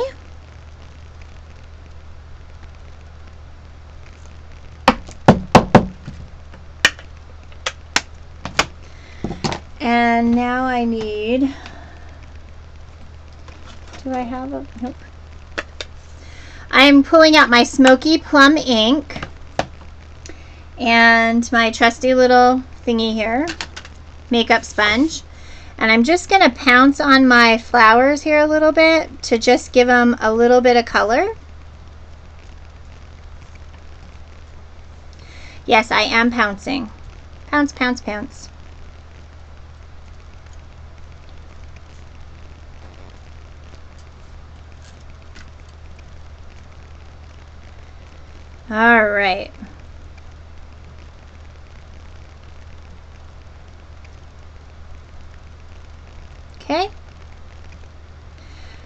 And now I need, do I have a, nope. I'm pulling out my Smoky Plum ink and my trusty little thingy here, makeup sponge. And I'm just going to pounce on my flowers here a little bit to just give them a little bit of color. Yes, I am pouncing. Pounce, pounce, pounce. All right. Okay.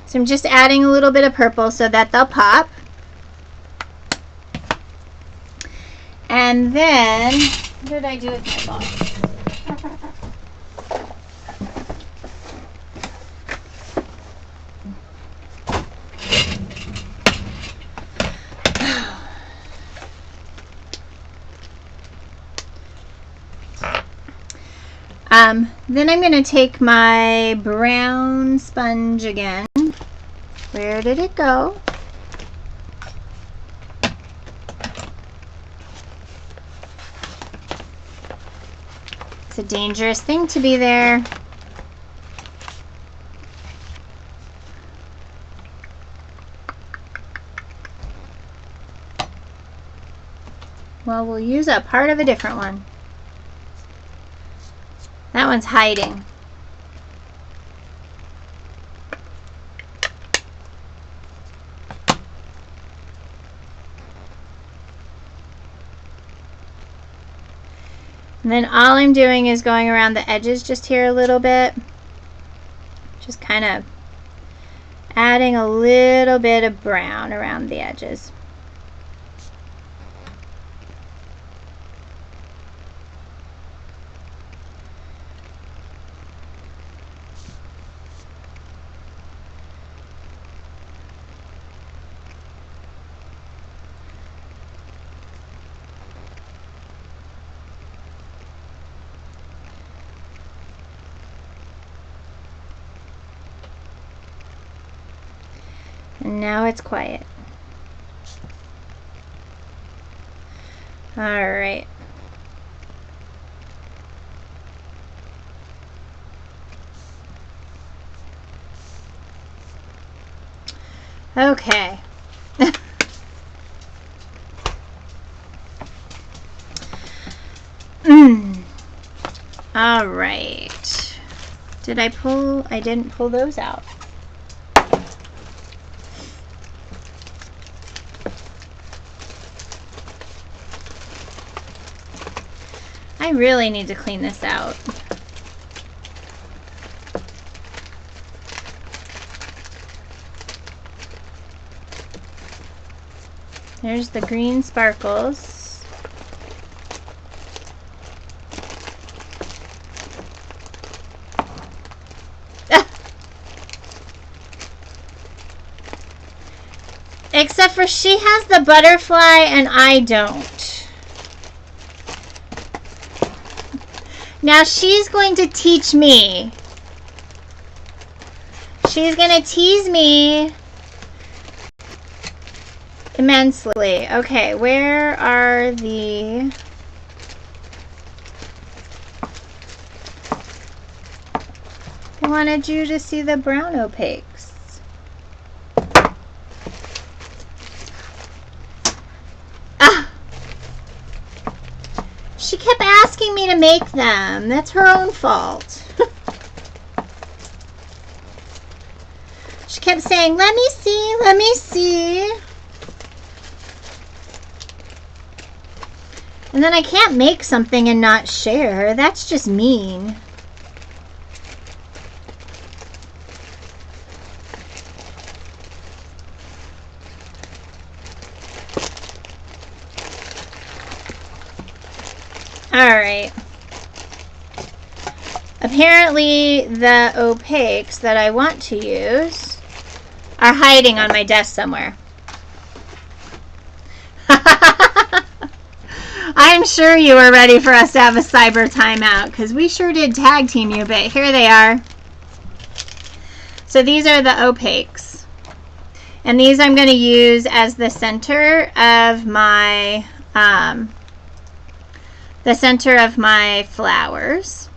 So I'm just adding a little bit of purple so that they'll pop. And then, what did I do with my box? Then I'm going to take my brown sponge again. Where did it go? It's a dangerous thing to be there. Well, we'll use a part of a different one. That one's hiding. then all I'm doing is going around the edges just here a little bit. Just kind of adding a little bit of brown around the edges. And now it's quiet. All right. Okay. All right. Did I pull? I didn't pull those out. I really need to clean this out. There's the green sparkles. Except for she has the butterfly and I don't. Now she's going to teach me. She's going to tease me immensely. Okay, where are the... I wanted you to see the brown opaques. Ah! She kept asking me to make them. That's her own fault. She kept saying, let me see, let me see. And then I can't make something and not share. That's just mean. Alright. Apparently the opaques that I want to use are hiding on my desk somewhere. I'm sure you were ready for us to have a cyber timeout because we sure did tag team you, but here they are. So these are the opaques. And these I'm going to use as the center of my flowers.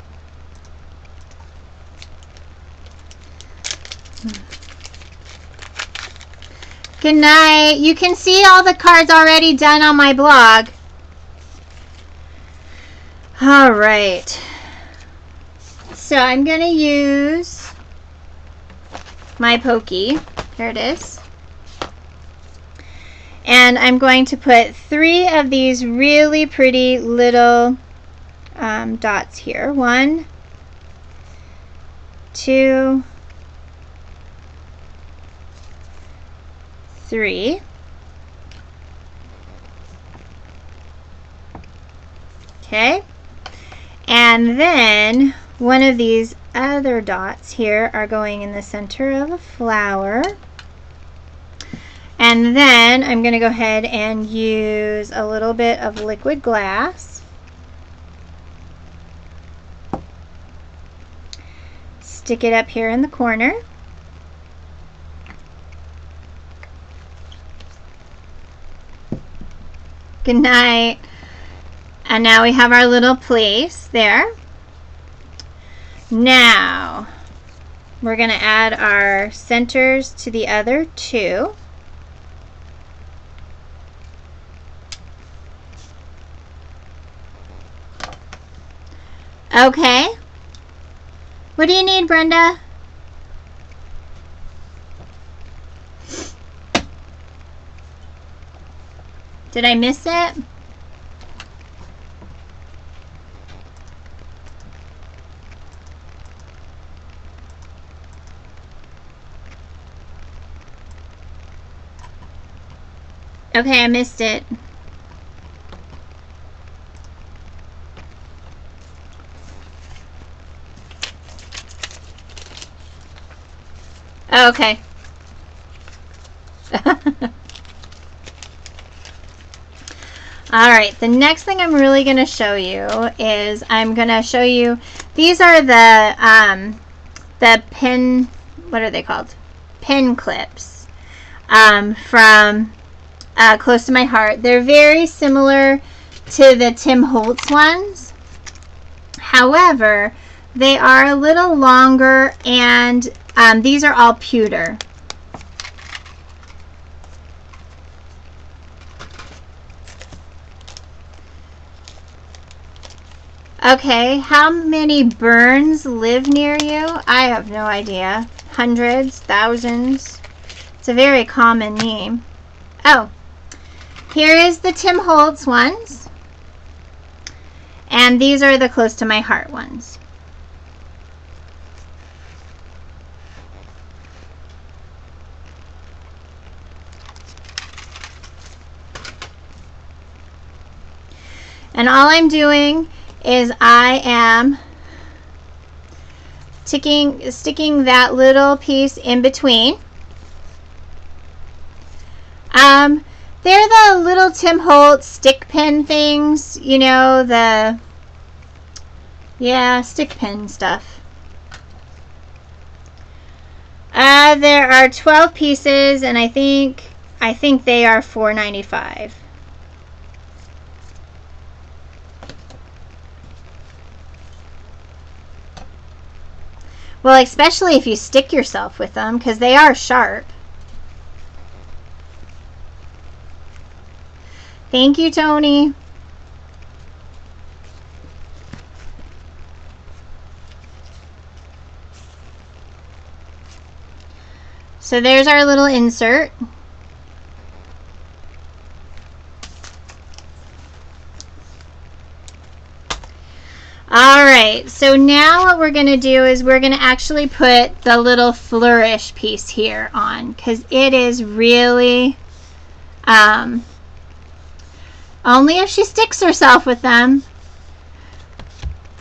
Good night. You can see all the cards already done on my blog. All right. So I'm going to use my pokey. Here it is. And I'm going to put 3 of these really pretty little dots here. 1, 2, 3. Okay. And then one of these other dots here are going in the center of a flower. And then I'm going to go ahead and use a little bit of liquid glass. Stick it up here in the corner. Good night. And now we have our little place there. Now we're going to add our centers to the other 2. Okay. What do you need, Brenda? Did I miss it? Okay, I missed it. Oh, okay. Alright, the next thing I'm really going to show you is I'm going to show you, these are the pin, what are they called? Pin clips from Close to My Heart. They're very similar to the Tim Holtz ones. However, they are a little longer, and these are all pewter. Okay, how many Burns live near you? I have no idea. Hundreds, thousands. It's a very common name. Oh, here is the Tim Holtz ones. And these are the Close to My Heart ones. And all I'm doing is I am sticking that little piece in between. They're the little Tim Holtz stick pin things, you know, stick pin stuff. There are 12 pieces, and I think they are $4.95. Well, especially if you stick yourself with them, because they are sharp. Thank you, Tony. So there's our little insert. Alright, so now what we're going to do is we're going to actually put the little flourish piece here on, because it is really, only if she sticks herself with them.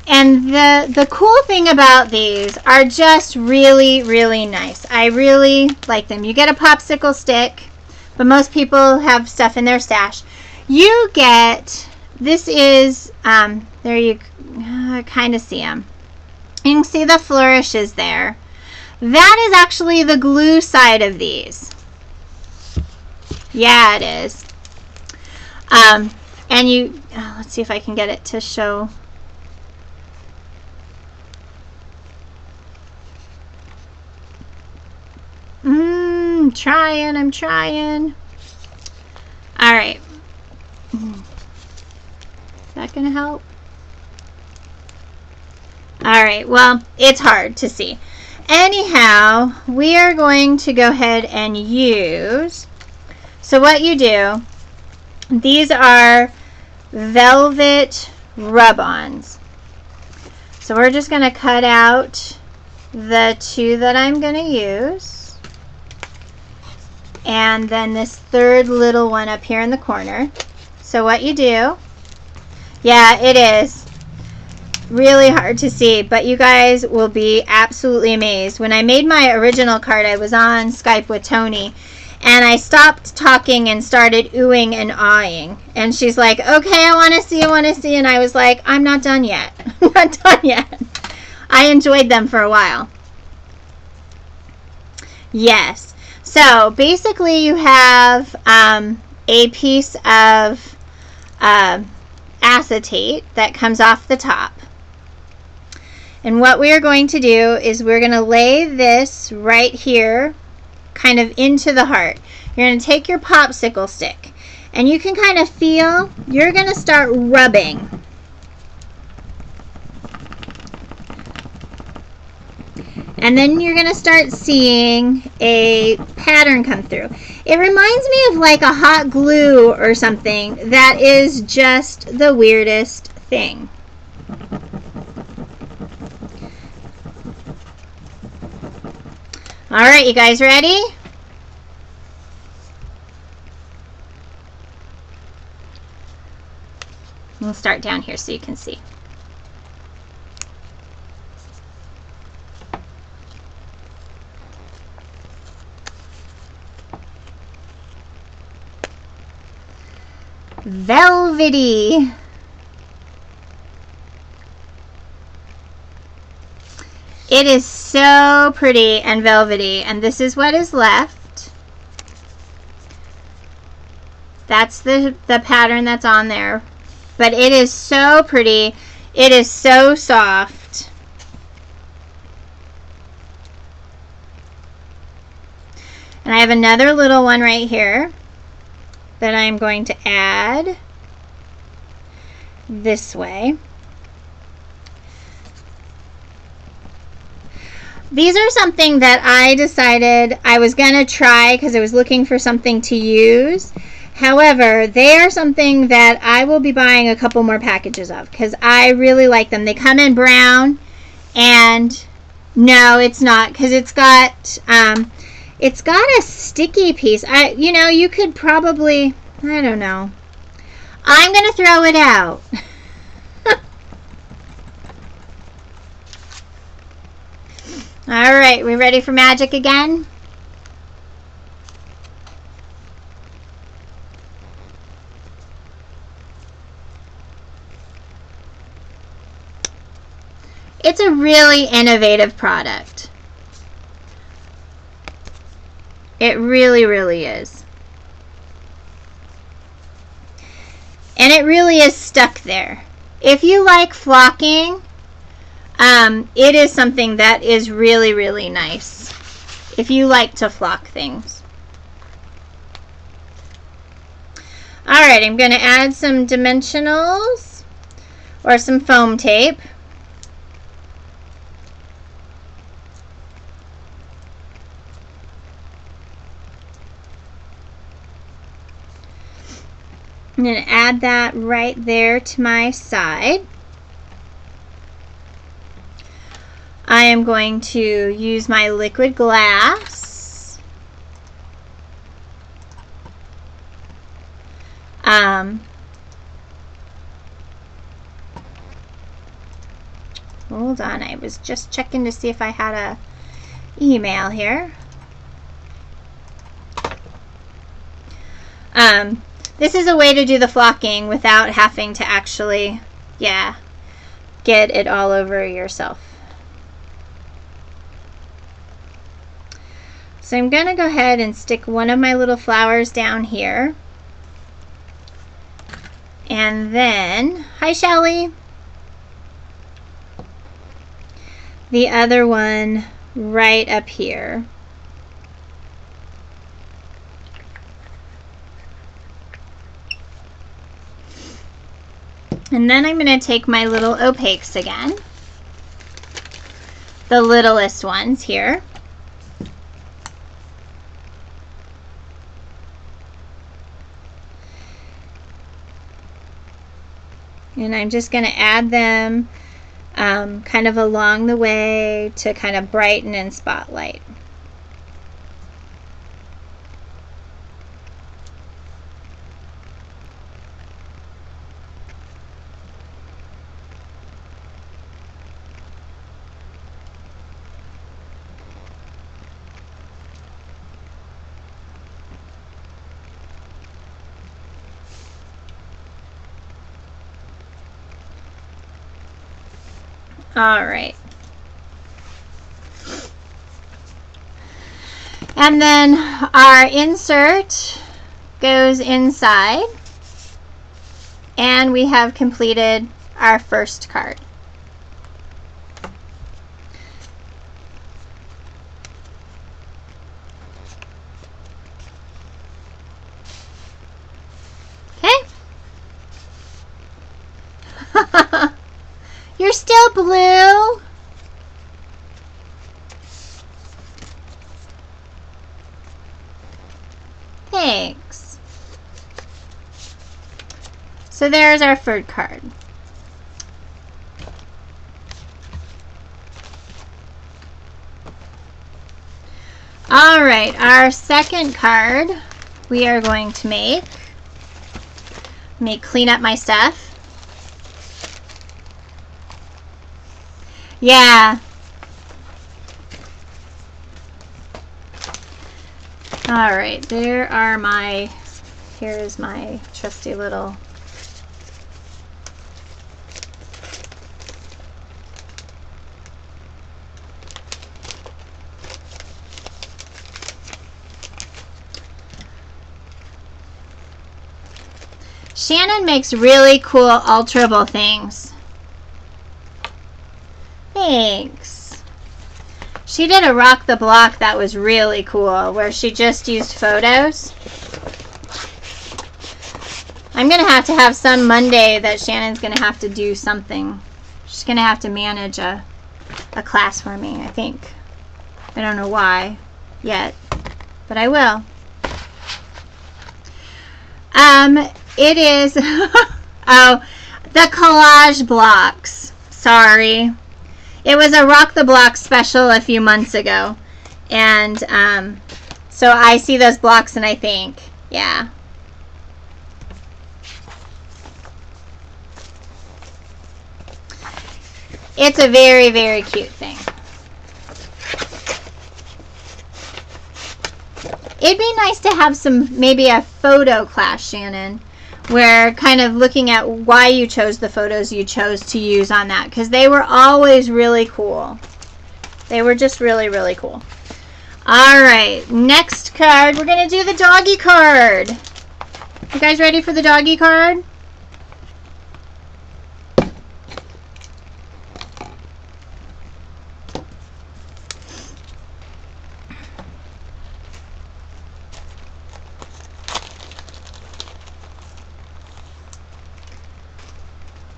And the cool thing about these are just really, really nice. I really like them. You get a popsicle stick, but most people have stuff in their stash. You get, this is, there you kind of see them. You can see the flourishes there. That is actually the glue side of these. Yeah, it is. And you, let's see if I can get it to show. I'm trying. All right. Is that going to help? All right, well, it's hard to see. Anyhow, we are going to go ahead and use, so what you do, these are velvet rub-ons. So we're just going to cut out the two that I'm going to use. And then this third little one up here in the corner. So what you do, yeah, it is really hard to see, but you guys will be absolutely amazed. When I made my original card, I was on Skype with Tony, and I stopped talking and started oohing and aahing. And she's like, okay, I want to see. And I was like, I'm not done yet. I'm not done yet. I enjoyed them for a while. Yes. So basically you have a piece of acetate that comes off the top. And what we are going to do is we're going to lay this right here kind of into the heart. You're going to take your popsicle stick and you can kind of feel, you're going to start rubbing. And then you're going to start seeing a pattern come through. It reminds me of like a hot glue or something. That is just the weirdest thing. All right, you guys ready? We'll start down here so you can see. Velvety. It is so pretty and velvety, and this is what is left. That's the pattern that's on there. But it is so pretty. It is so soft. And I have another little one right here that I'm going to add this way. These are something that I decided I was going to try because I was looking for something to use. However, they are something that I will be buying a couple more packages of because I really like them. They come in brown, and no, it's not, because it's got a sticky piece. You know, you could probably, I don't know. I'm going to throw it out. All right, we ready for magic again? It's a really innovative product. It really, really is. And it really is stuck there. If you like flocking, it is something that is really, really nice if you like to flock things. Alright, I'm going to add some dimensionals or some foam tape. I'm going to add that right there to my side. I am going to use my liquid glass. Hold on, I was just checking to see if I had a email here. This is a way to do the flocking without having to actually, get it all over yourself. So I'm going to go ahead and stick one of my little flowers down here. And then, hi Shelly. The other one right up here. And then I'm going to take my little opaques again, the littlest ones here. And I'm just going to add them kind of along the way to kind of brighten and spotlight. All right. And then our insert goes inside, and we have completed our first card. Okay. You're still blue. Thanks. So there's our third card. All right, our second card we are going to make. Let me clean up my stuff. Yeah. All right, there are my, here is my trusty little Shannon makes really cool alterable things. Thanks. She did a rock the block that was really cool, where she just used photos. I'm going to have some Monday that Shannon's going to have to do something. She's going to have to manage a class for me, I think. I don't know why yet, but I will. It is, oh, the collage blocks. Sorry. It was a Rock the Block special a few months ago. And so I see those blocks and I think, yeah. It's a very, very cute thing. It'd be nice to have maybe a photo class, Shannon, where kind of looking at why you chose the photos you chose to use on that, because they were always really cool. They were just really, really cool. All right, next card, we're going to do the doggy card. You guys ready for the doggy card?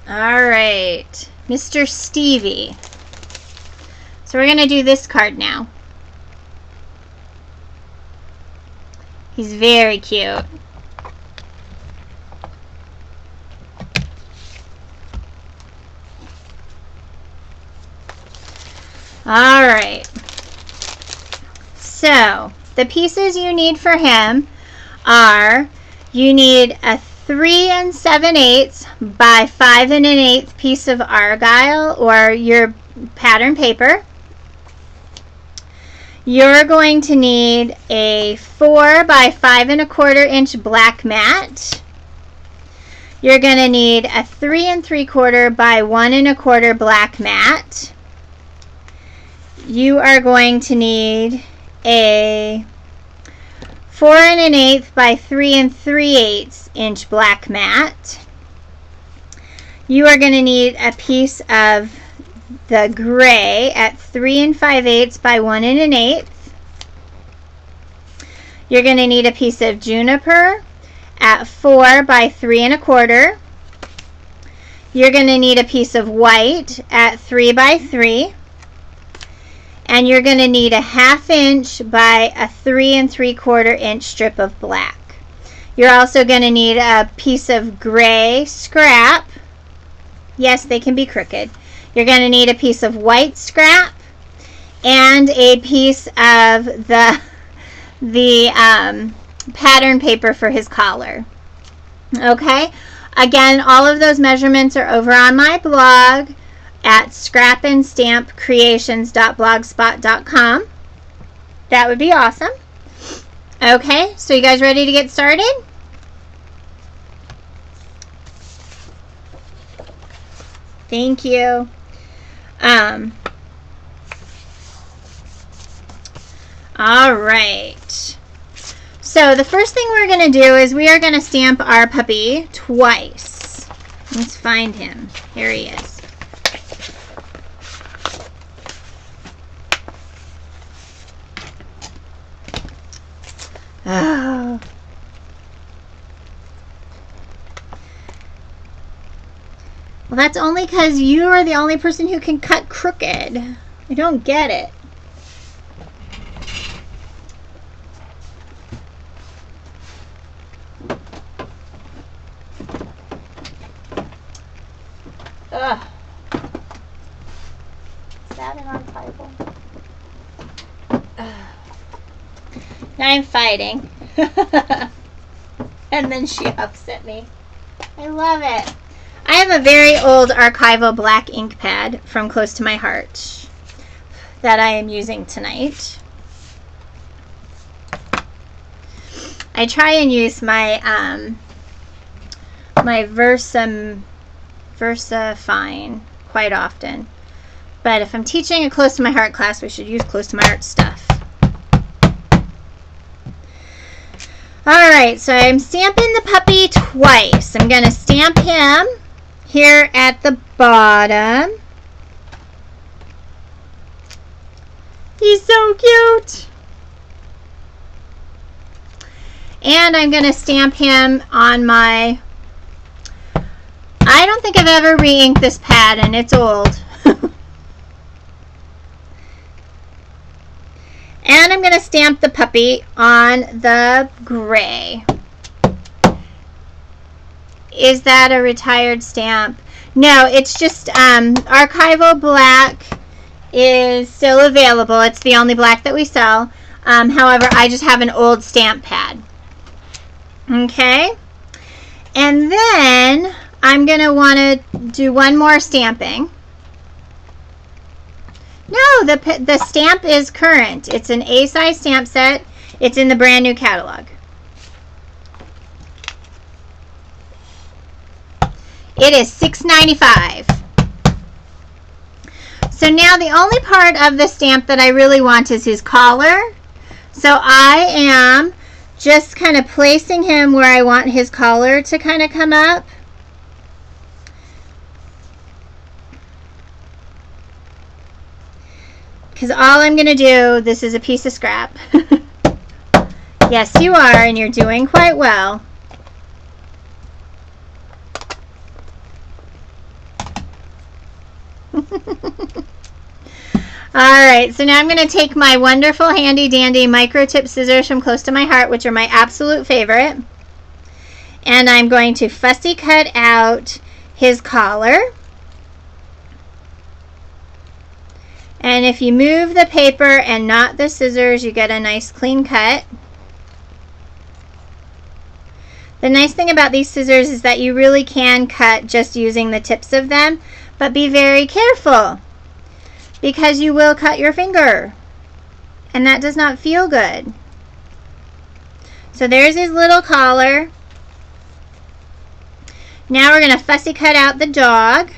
All right, Mr. Stevie. So we're going to do this card now. He's very cute. All right. So the pieces you need for him are, you need a 3 7/8 by 5 1/8 piece of argyle or your pattern paper. You're going to need a 4 by 5 1/4 inch black mat. You're going to need a 3 3/4 by 1 1/4 black mat. You are going to need a 4 1/8 by 3 3/8 inch black mat. You are going to need a piece of the gray at 3 5/8 by 1 1/8. You're going to need a piece of juniper at 4 by 3 1/4. You're going to need a piece of white at 3 by 3. And you're going to need a 1/2 inch by a 3 3/4 inch strip of black. You're also going to need a piece of gray scrap. Yes, they can be crooked. You're going to need a piece of white scrap and a piece of the pattern paper for his collar. Okay? Again, all of those measurements are over on my blog at scrapandstampcreations.blogspot.com. That would be awesome. Okay, so you guys ready to get started? Thank you. All right. So the first thing we're going to do is we are going to stamp our puppy twice. Let's find him. Here he is. Oh. Well, that's only because you are the only person who can cut crooked. I don't get it. Ugh. Is that an on-Bible? Now I'm fighting. And then she upset me. I love it. I have a very old archival black ink pad from Close to My Heart that I am using tonight. I try and use my my VersaFine quite often. But if I'm teaching a Close to My Heart class, we should use Close to My Heart stuff. Alright, so I'm stamping the puppy twice. I'm going to stamp him here at the bottom. He's so cute. And I'm going to stamp him on my... I don't think I've ever re-inked this pad, and it's old. And I'm going to stamp the puppy on the gray. Is that a retired stamp? No, it's just archival black is still available. It's the only black that we sell. However, I just have an old stamp pad. Okay. And then I'm going to want to do one more stamping. No, the stamp is current. It's an A-size stamp set. It's in the brand new catalog. It is $6.95. So now the only part of the stamp that I really want is his collar. So I am just kind of placing him where I want his collar to kind of come up. Because all I'm going to do, this is a piece of scrap. Yes, you are, and you're doing quite well. Alright, so now I'm going to take my wonderful handy dandy micro tip scissors from Close to My Heart, which are my absolute favorite. And I'm going to fussy cut out his collar. And if you move the paper and not the scissors, you get a nice clean cut. The nice thing about these scissors is that you really can cut just using the tips of them, but be very careful because you will cut your finger, and that does not feel good. So there's his little collar. Now we're going to fussy cut out the dog.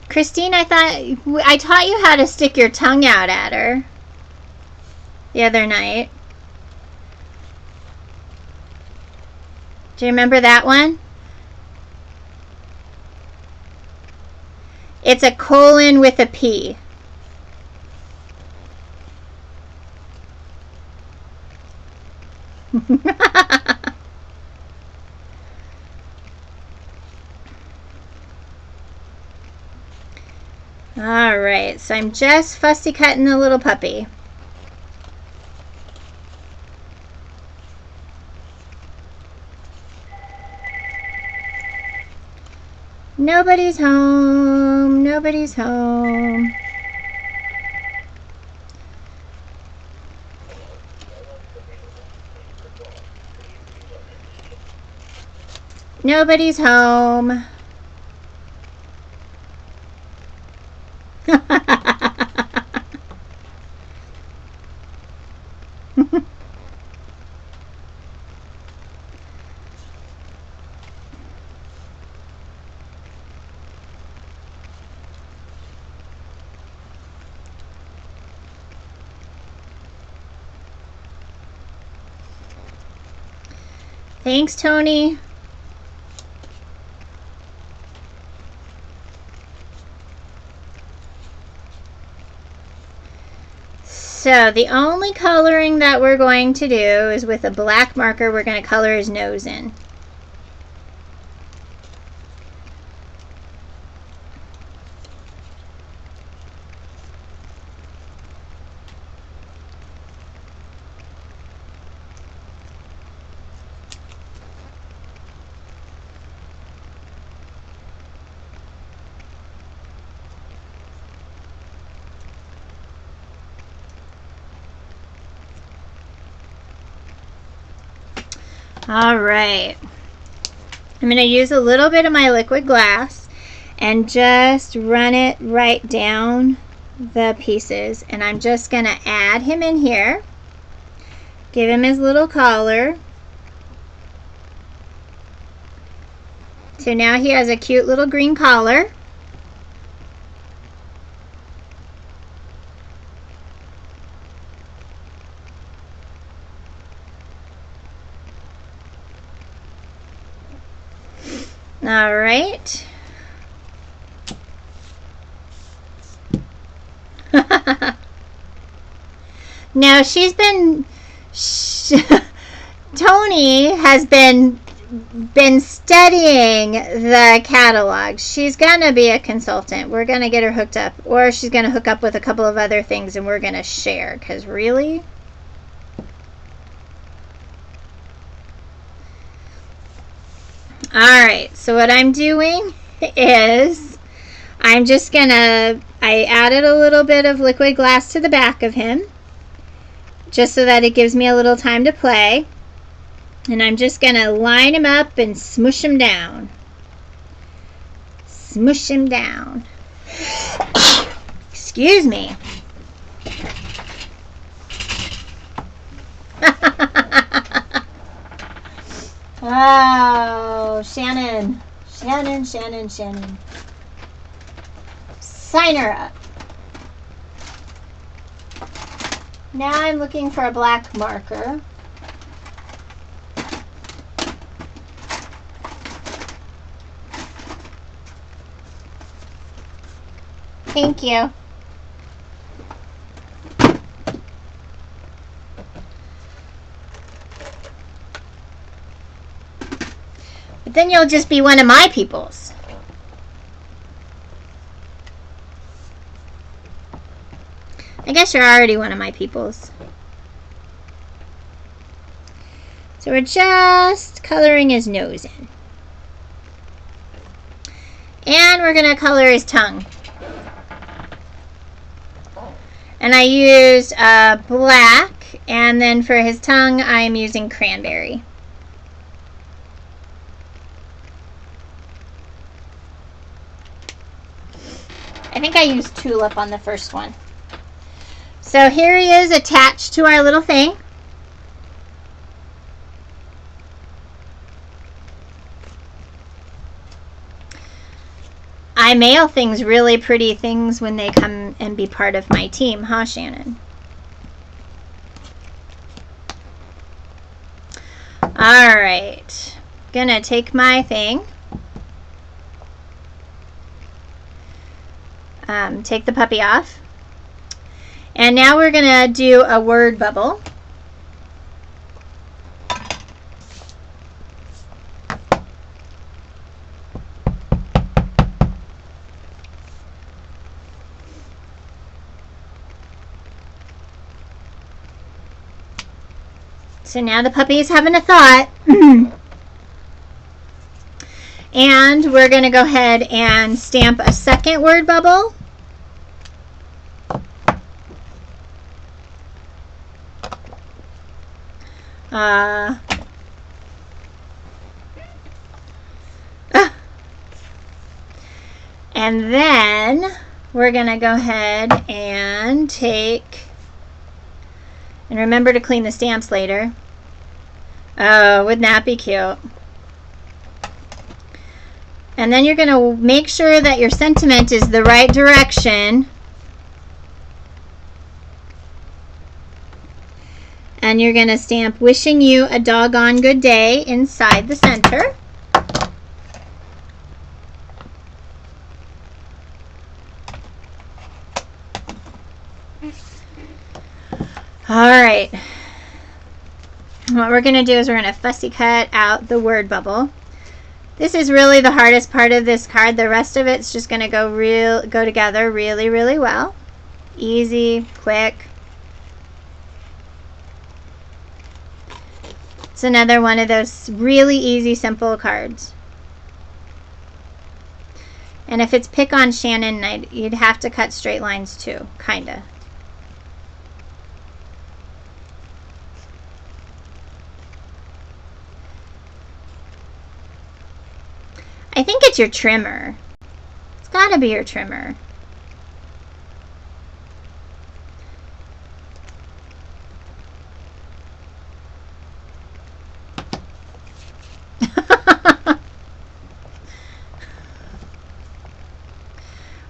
Christine, I taught you how to stick your tongue out at her the other night. Do you remember that one? It's a colon with a P. Alright, so I'm just fussy cutting the little puppy. Nobody's home. Nobody's home. Nobody's home. Thanks, Tony. So the only coloring that we're going to do is with a black marker. We're going to color his nose in. All right. I'm going to use a little bit of my liquid glass and just run it right down the pieces. And I'm just going to add him in here. Give him his little collar. So now he has a cute little green collar. All right. Now Tony has been studying the catalog. She's gonna be a consultant. We're gonna get her hooked up, or she's gonna hook up with a couple of other things and we're gonna share, because really, alright, so what I'm doing is I added a little bit of liquid glass to the back of him just so that it gives me a little time to play. And I'm just going to line him up and smush him down. Smush him down. Excuse me. Oh, Shannon. Shannon. Sign her up. Now I'm looking for a black marker. Thank you. But then you'll just be one of my peoples. I guess you're already one of my peoples. So we're just coloring his nose in. And we're going to color his tongue. And I used black, and then for his tongue I'm using cranberry. I think I used tulip on the first one. So here he is attached to our little thing. I mail things, really pretty things, when they come and be part of my team, huh, Shannon? All right, gonna take my thing, take the puppy off, and now we're gonna do a word bubble. So now the puppy is having a thought. And we're going to go ahead and stamp a second word bubble. And then we're going to go ahead and take, and remember to clean the stamps later. Oh, wouldn't that be cute? And then you're going to make sure that your sentiment is the right direction. And you're going to stamp "wishing you a doggone good day" inside the center. Alright. What we're going to do is we're going to fussy cut out the word bubble. This is really the hardest part of this card. The rest of it's just going to go together really, really well. Easy, quick. It's another one of those really easy, simple cards. And if it's pick on Shannon, you'd have to cut straight lines too, kinda. I think it's your trimmer. It's gotta be your trimmer.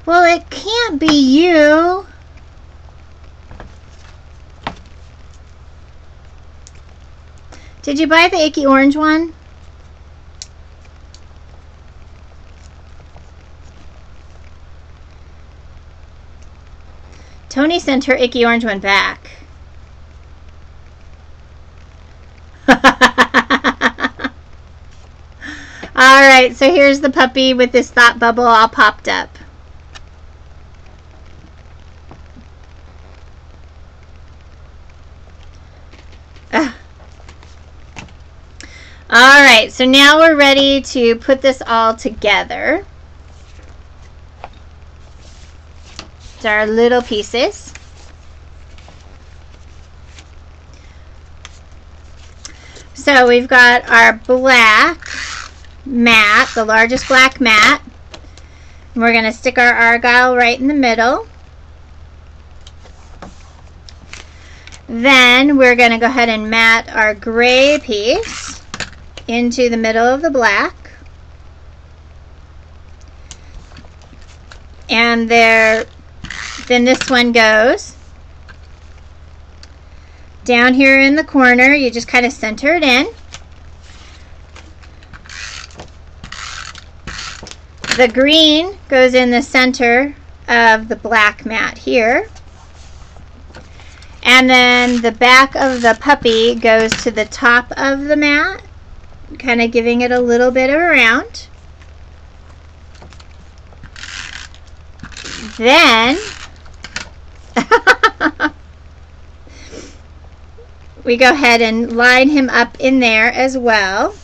Well, it can't be you. Did you buy the icky orange one? Tony sent her icky orange one back. Alright, so here's the puppy with this thought bubble all popped up. Alright, so now we're ready to put this all together. It's our little pieces. So we've got our black mat, the largest black mat. And we're going to stick our argyle right in the middle. Then we're going to go ahead and mat our gray piece into the middle of the black. And then this one goes down here in the corner. You just kind of center it in. The green goes in the center of the black mat here. And then the back of the puppy goes to the top of the mat, kind of giving it a little bit of a round. Then we go ahead and line him up in there as well.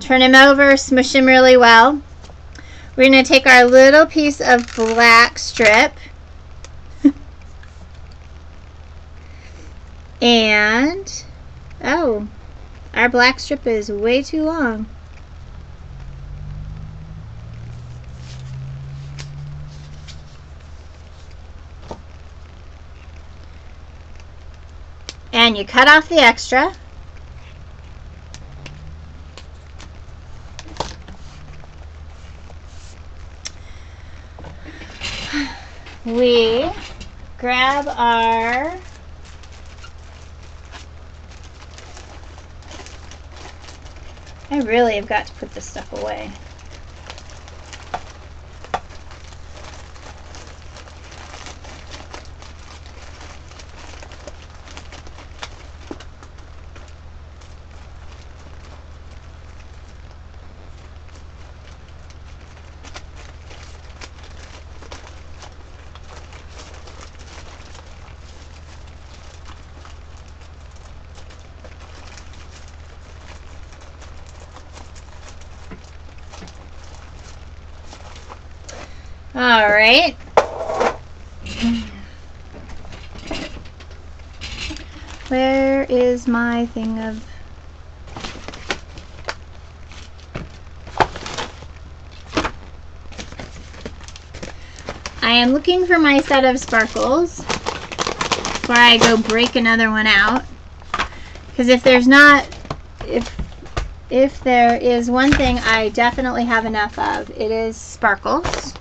Turn him over, smush him really well. We're going to take our little piece of black strip and, oh, our black strip is way too long. And you cut off the extra. We grab our I really have got to put this stuff away. All right. Where is my thing of... I am looking for my set of sparkles before I go break another one out. Because if there's not... If there is one thing I definitely have enough of, it is sparkles.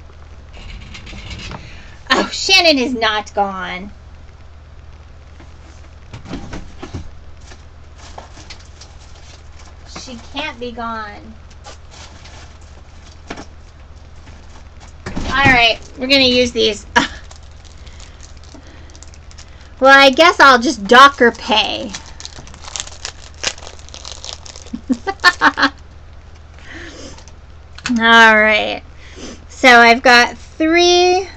Oh, Shannon is not gone. She can't be gone. Alright, we're going to use these. Well, I guess I'll just Docker pay. Alright. So I've got 3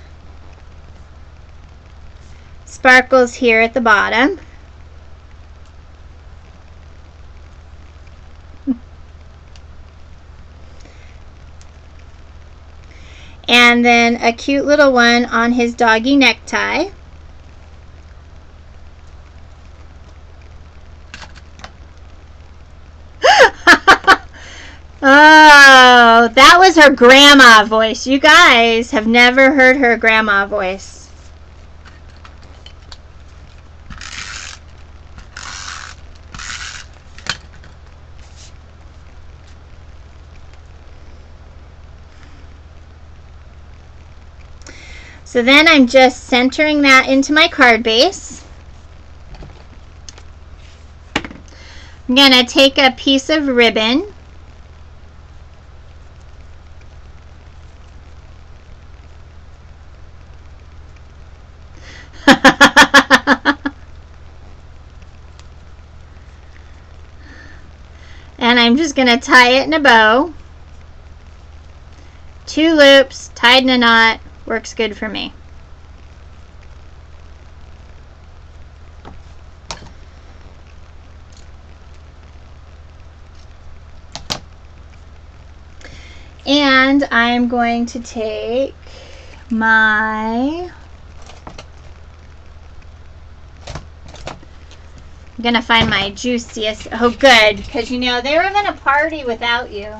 sparkles here at the bottom. And then a cute little one on his doggy necktie. Oh, that was her grandma voice. You guys have never heard her grandma voice. So then I'm just centering that into my card base. I'm going to take a piece of ribbon. And I'm just going to tie it in a bow. 2 loops tied in a knot works good for me. And I'm going to take my, I'm going to find my juiciest, oh good, because you know, they were going to party without you.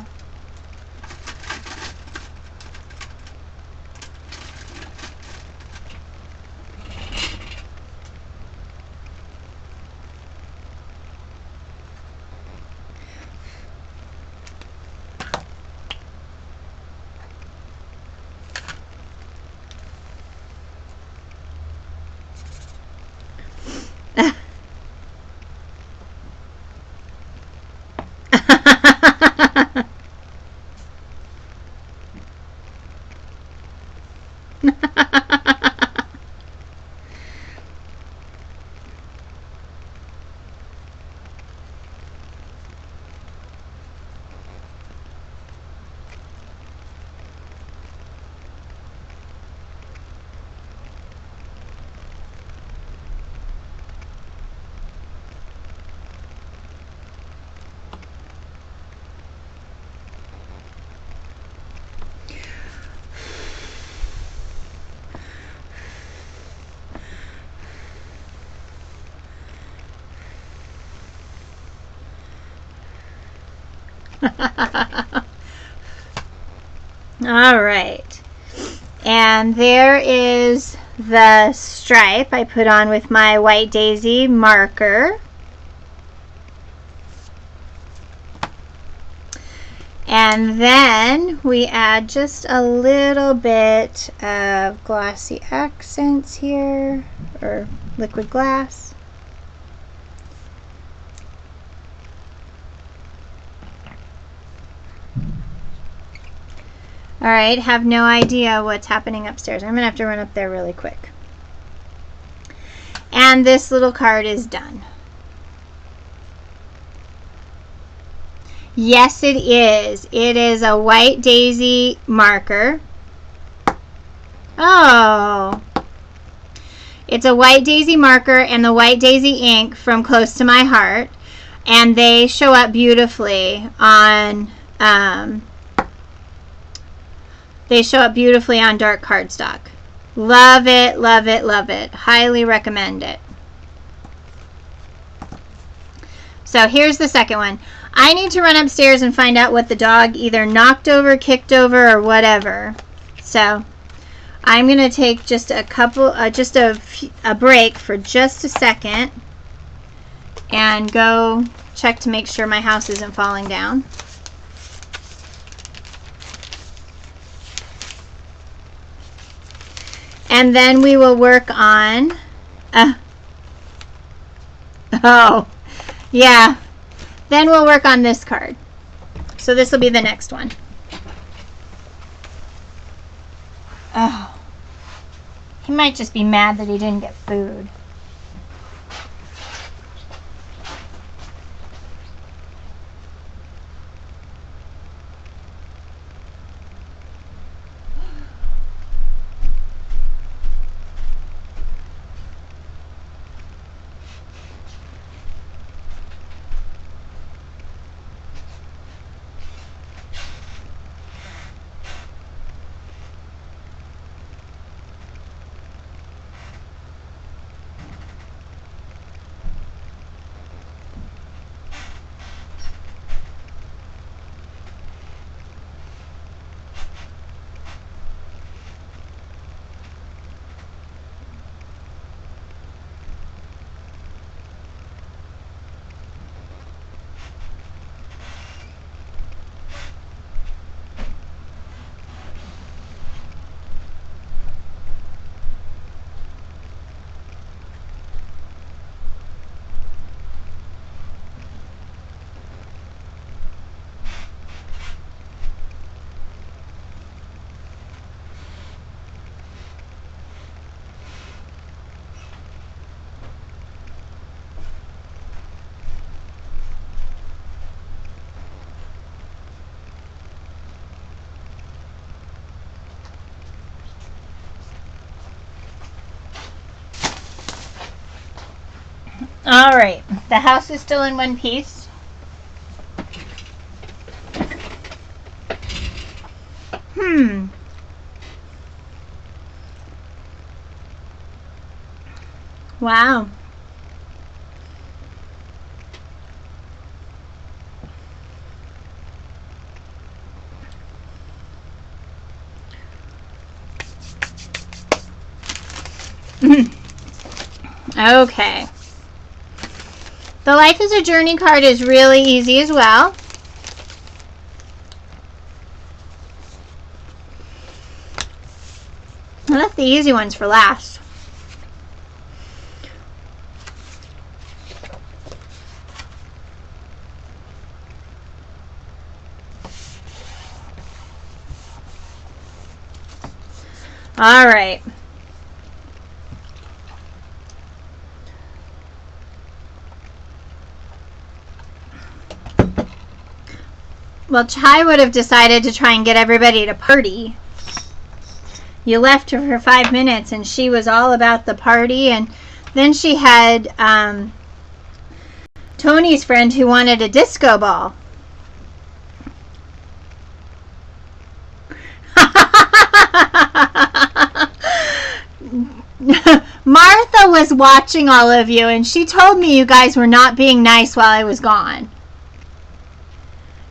All right, and there is the stripe I put on with my White Daisy marker. And then we add just a little bit of glossy accents here, or liquid glass. All right, have no idea what's happening upstairs. I'm going to have to run up there really quick. And this little card is done. Yes, it is. It is a White Daisy marker. Oh. It's a White Daisy marker and the White Daisy ink from Close to My Heart. And they show up beautifully on dark cardstock. Love it, love it, love it. Highly recommend it. So here's the second one. I need to run upstairs and find out what the dog either knocked over, kicked over, or whatever. So I'm going to take just a couple, just a break for just a second and go check to make sure my house isn't falling down. And then we will work on, oh, yeah. Then we'll work on this card. So this will be the next one. Oh, he might just be mad that he didn't get food. All right, the house is still in one piece. Wow. Okay. The Life is a Journey card is really easy as well. I left the easy ones for last. All right. Well, Chai would have decided to try and get everybody to party. You left her for 5 minutes and she was all about the party, and then she had Tony's friend who wanted a disco ball. Martha was watching all of you and she told me you guys were not being nice while I was gone.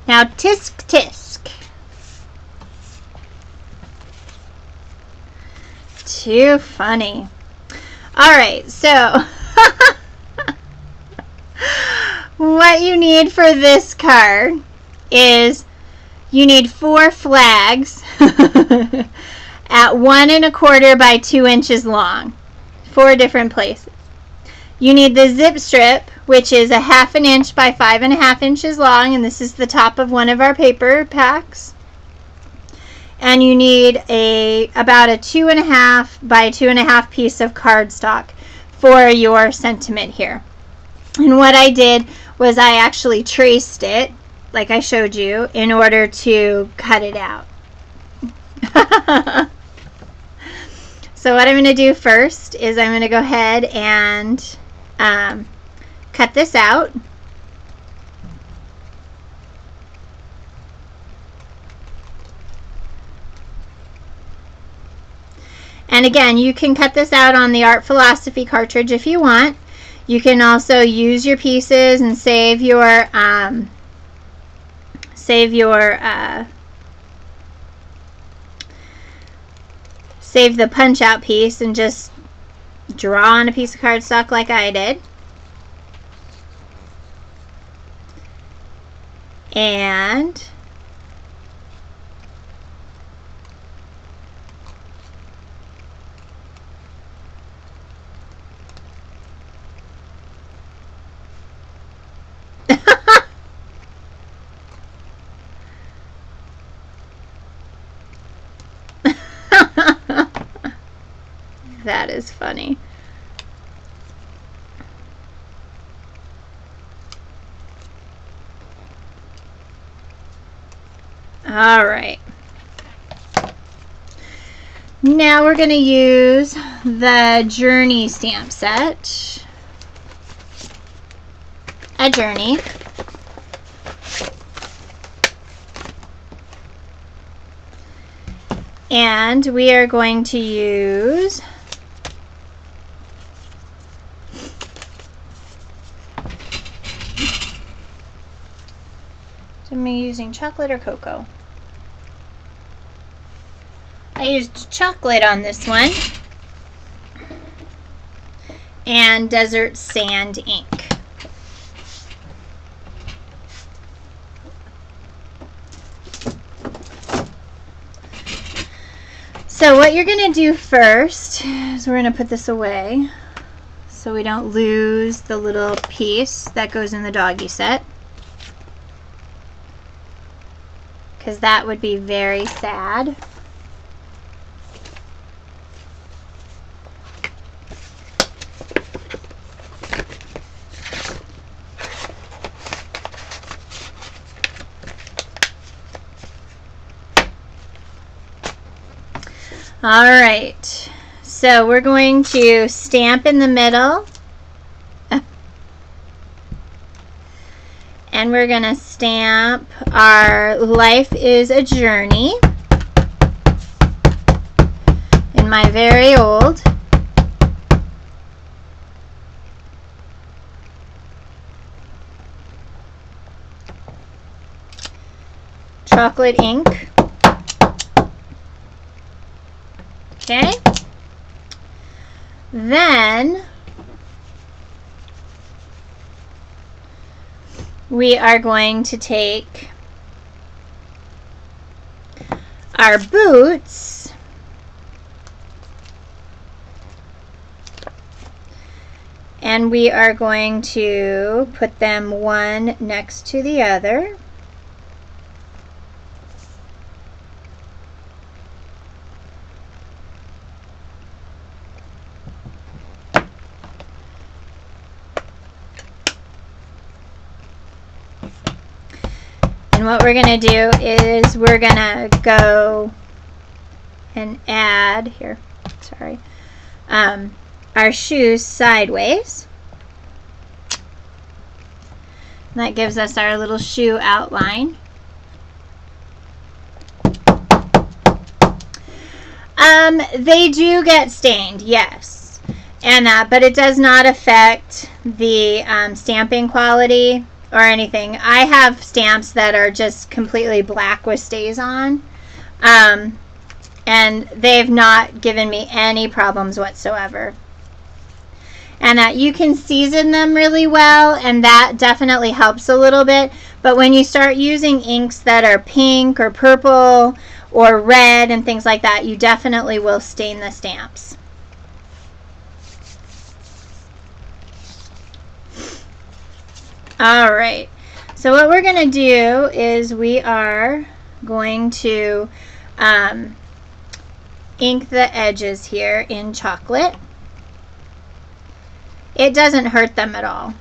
Now, tisk tisk. Too funny. Alright, so what you need for this card is you need 4 flags at 1 1/4 by 2 inches long. 4 different places. You need the zip strip, which is 1/2 inch by 5 1/2 inches long, and this is the top of one of our paper packs. And you need about a 2 1/2 by 2 1/2 piece of cardstock for your sentiment here. And what I did was I actually traced it, like I showed you, in order to cut it out. So what I'm going to do first is I'm going to go ahead and cut this out. And again, you can cut this out on the Art Philosophy cartridge if you want. You can also use your pieces and save your save the punch out piece and just draw on a piece of cardstock like I did. And that is funny. All right. Now we're going to use the Journey stamp set. A Journey. And we are going to use am I using chocolate or cocoa? I used chocolate on this one. And Desert Sand ink. So what you're going to do first is we're going to put this away so we don't lose the little piece that goes in the doggy set, because that would be very sad. All right, so we're going to stamp in the middle. And we're going to stamp our Life is a Journey in my very old. Chocolate ink. Okay. Then we are going to take our boots and we are going to put them one next to the other. And what we're going to do is we're going to go and add here, sorry, our shoes sideways. And that gives us our little shoe outline. They do get stained, yes, and but it does not affect the stamping quality or anything. I have stamps that are just completely black with stays on, and they've not given me any problems whatsoever. And you can season them really well, and that definitely helps a little bit. But when you start using inks that are pink or purple or red and things like that, you definitely will stain the stamps. All right, so what we're going to do is we are going to ink the edges here in chocolate. It doesn't hurt them at all.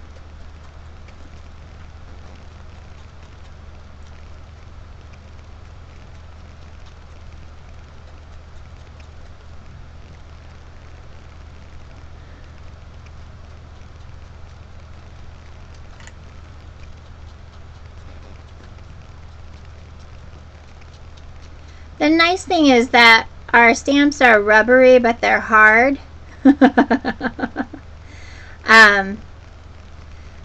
The nice thing is that our stamps are rubbery, but they're hard.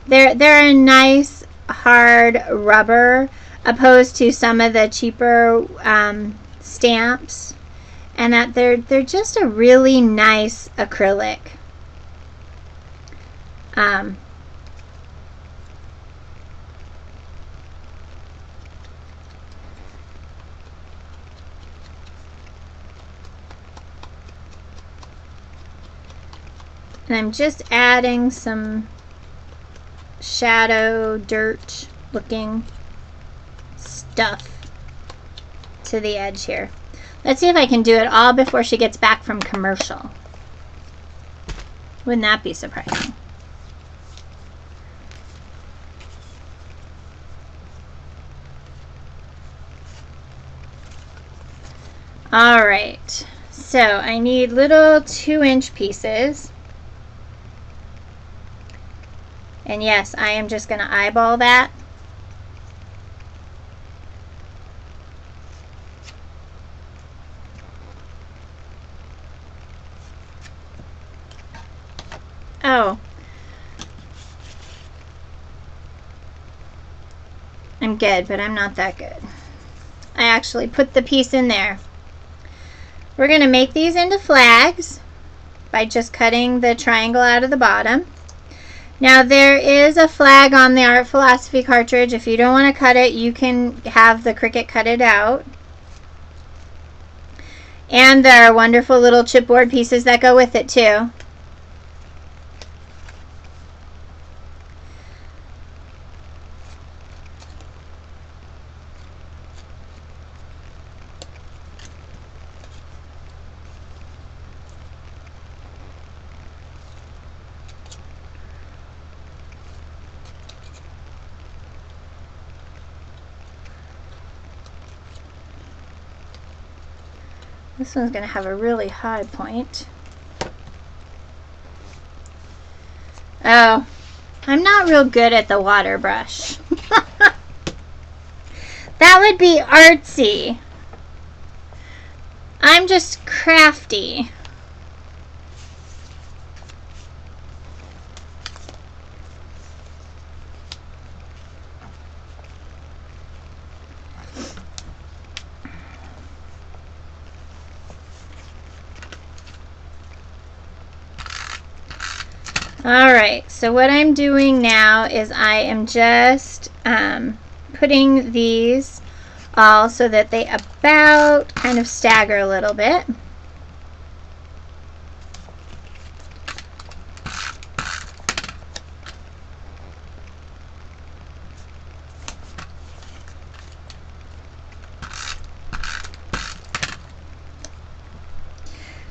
They're a nice hard rubber opposed to some of the cheaper stamps, and that they're just a really nice acrylic. And I'm just adding some shadow, dirt looking stuff to the edge here. Let's see if I can do it all before she gets back from commercial. Wouldn't that be surprising? All right, so I need little 2-inch pieces. And yes, I am just going to eyeball that. Oh. I'm good, but I'm not that good. I actually put the piece in there. We're going to make these into flags by just cutting the triangle out of the bottom. Now there is a flag on the Art Philosophy cartridge. If you don't want to cut it, you can have the Cricut cut it out. And there are wonderful little chipboard pieces that go with it too. This one's going to have a really high point. Oh, I'm not real good at the water brush. would be artsy. I'm just crafty. Alright, so what I'm doing now is I am just putting these all so that they about kind of stagger a little bit.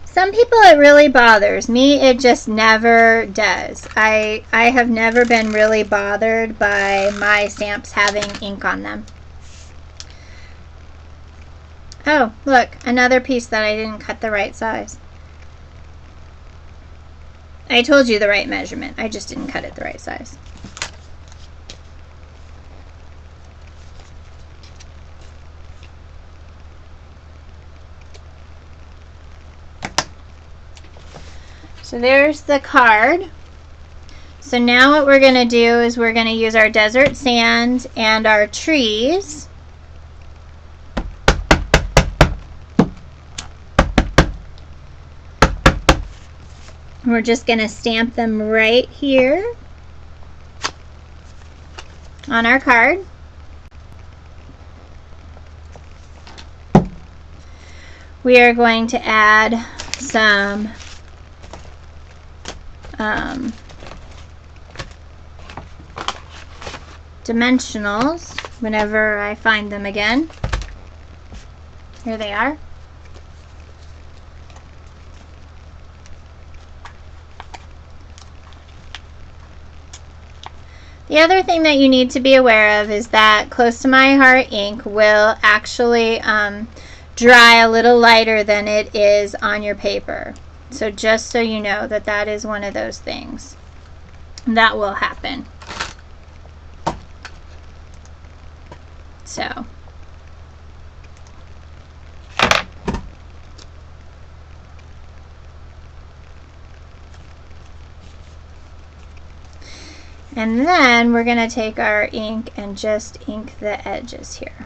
Some people it really bothers. Me, it just never does. I have never been really bothered by my stamps having ink on them. Oh, look, another piece that I didn't cut the right size. I told you the right measurement. I just didn't cut it the right size. So there's the card. So now what we're going to do is we're going to use our desert sand and our trees. We're just going to stamp them right here on our card. We are going to add some dimensionals whenever I find them again. Here they are. The other thing that you need to be aware of is that Close to My Heart ink will actually dry a little lighter than it is on your paper. So just so you know that that is one of those things that will happen. So and then we're going to take our ink and just ink the edges here.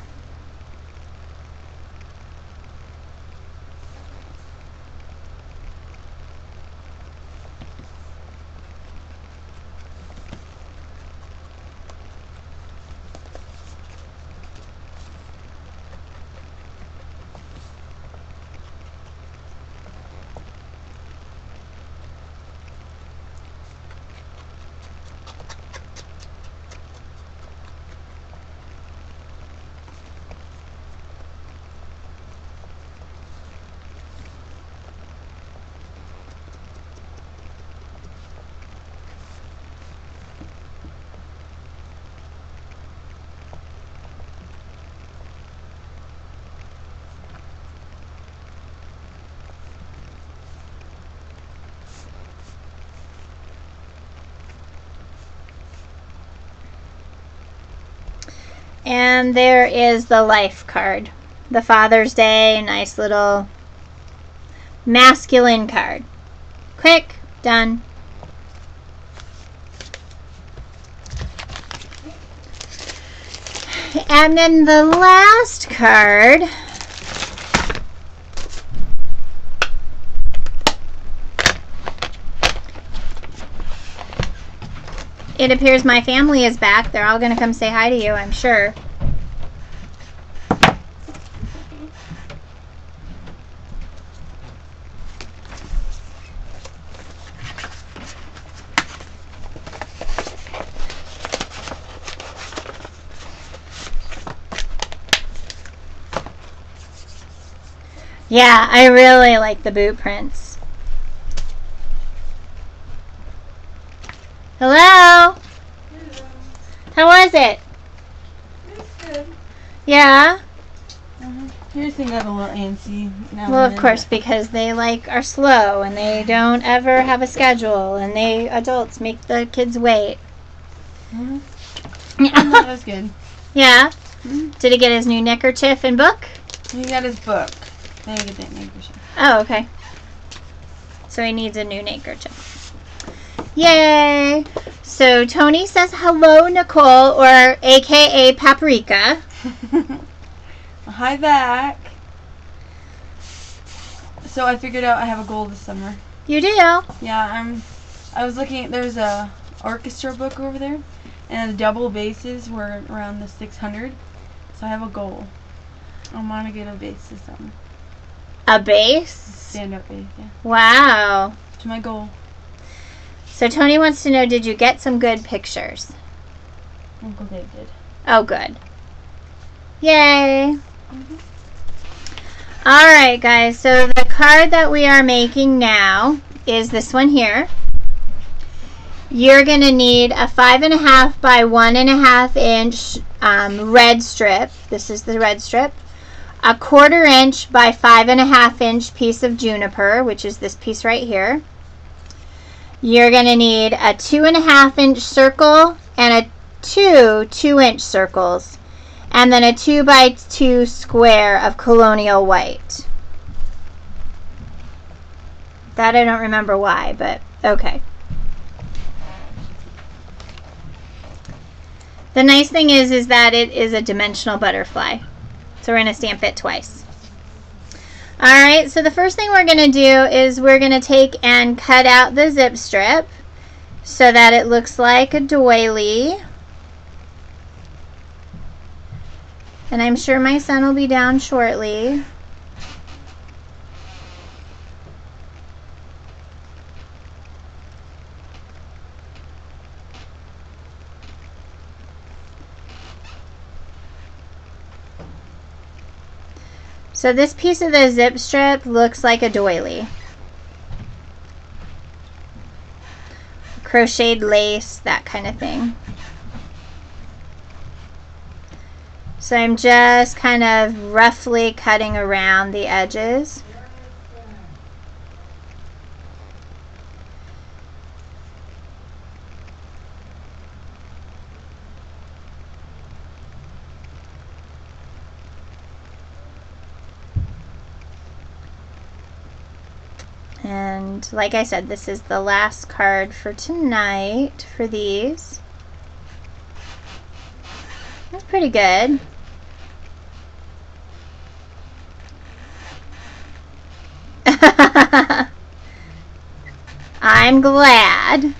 And there is the life card. The Father's Day, nice little masculine card. Quick, done. And then the last card it appears my family is back. They're all going to come say hi to you, I'm sure. Yeah, I really like the boot prints. Hello? Hello. How was it? It's good. Yeah? Here's thing got a little antsy now. Well, of course, because they are slow and they don't ever have a schedule and they adults make the kids wait. Mm-hmm. That was good. Yeah? Did he get his new neckerchief and book? He got his book. Then he get that neckerchief. Oh, okay. So he needs a new neckerchief. Yay! So Tony says hello, Nicole, or AKA Paprika. Hi back. So I figured out I have a goal this summer. You do? Yeah, I was looking at, there's a orchestra book over there, and the double basses were around the 600. So I have a goal. I want to get a bass this summer. A bass? Stand-up bass, yeah. Wow. It's my goal. So Tony wants to know, did you get some good pictures? Uncle Dave did. Oh, good. Yay. Alright, guys. So the card that we are making now is this one here. You're going to need a 5.5 by 1.5 inch red strip. This is the red strip. A 1/4 inch by 5.5 inch piece of juniper, which is this piece right here. You're going to need a 2.5 inch circle and a 2-inch circles, and then a 2 by 2 square of colonial white. That I don't remember why, but okay. The nice thing is that it is a dimensional butterfly. So we're going to stamp it twice. Alright, so the first thing we're going to do is we're going to take and cut out the zip strip so that it looks like a doily. And I'm sure my son will be down shortly. So this piece of the zip strip looks like a doily. Crocheted lace, that kind of thing. So I'm just kind of roughly cutting around the edges. And like I said, this is the last card for tonight for these. That's pretty good. I'm glad.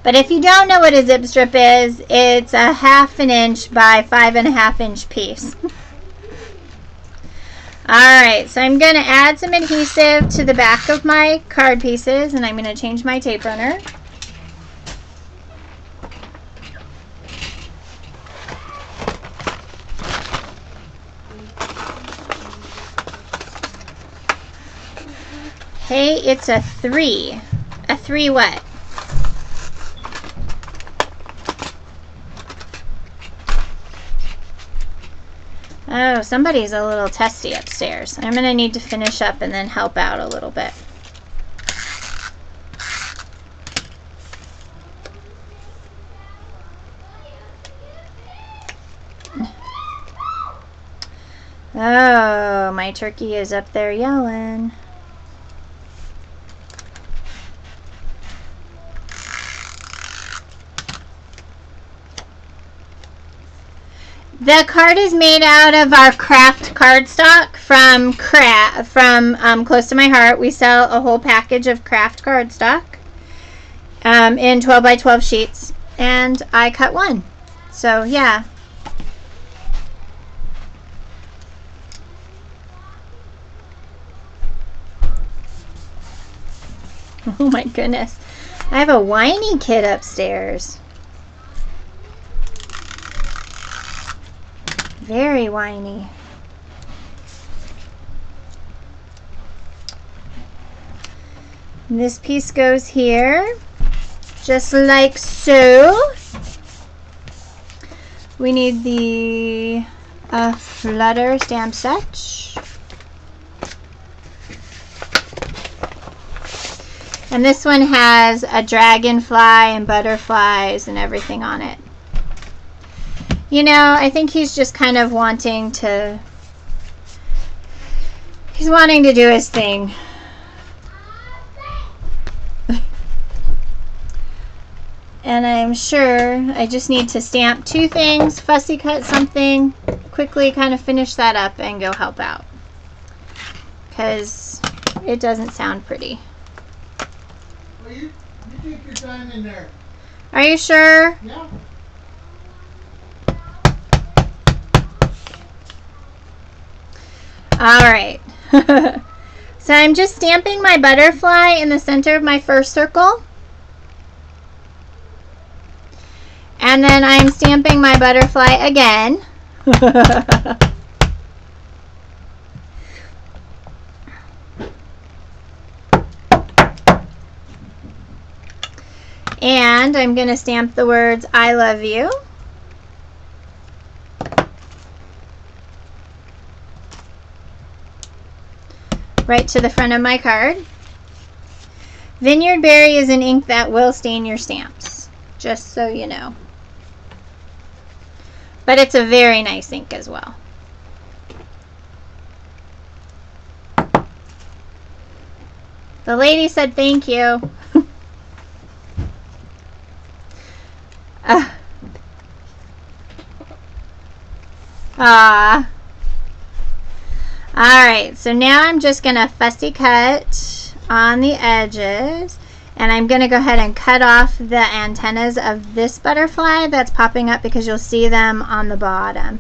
But if you don't know what a zip strip is, it's a 1/2 inch by 5.5 inch piece. Alright, so I'm going to add some adhesive to the back of my card pieces, and I'm going to change my tape runner. Hey, it's a 3. A 3 what? Oh, somebody's a little testy upstairs. I'm going to need to finish up and then help out a little bit. Oh, my turkey is up there yelling. The card is made out of our craft cardstock from Close to My Heart. We sell a whole package of craft cardstock in 12 by 12 sheets, and I cut one. So yeah. Oh my goodness. I have a whiny kid upstairs. Very whiny. And this piece goes here, just like so. We need the Flutter stamp set. And this one has a dragonfly and butterflies and everything on it. You know, I think he's just kind of wanting to, he's wanting to do his thing. And I'm sure I just need to stamp 2 things, fussy cut something, quickly kind of finish that up and go help out. Because it doesn't sound pretty. Well, you take your time in there. Are you sure? Yeah. Alright. So I'm just stamping my butterfly in the center of my first circle. And then I'm stamping my butterfly again. And I'm going to stamp the words, I love you. Right to the front of my card. Vineyard Berry is an ink that will stain your stamps, just so you know. But it's a very nice ink as well. The lady said thank you. Alright, so now I'm just going to fussy cut on the edges, and I'm going to go ahead and cut off the antennas of this butterfly that's popping up because you'll see them on the bottom.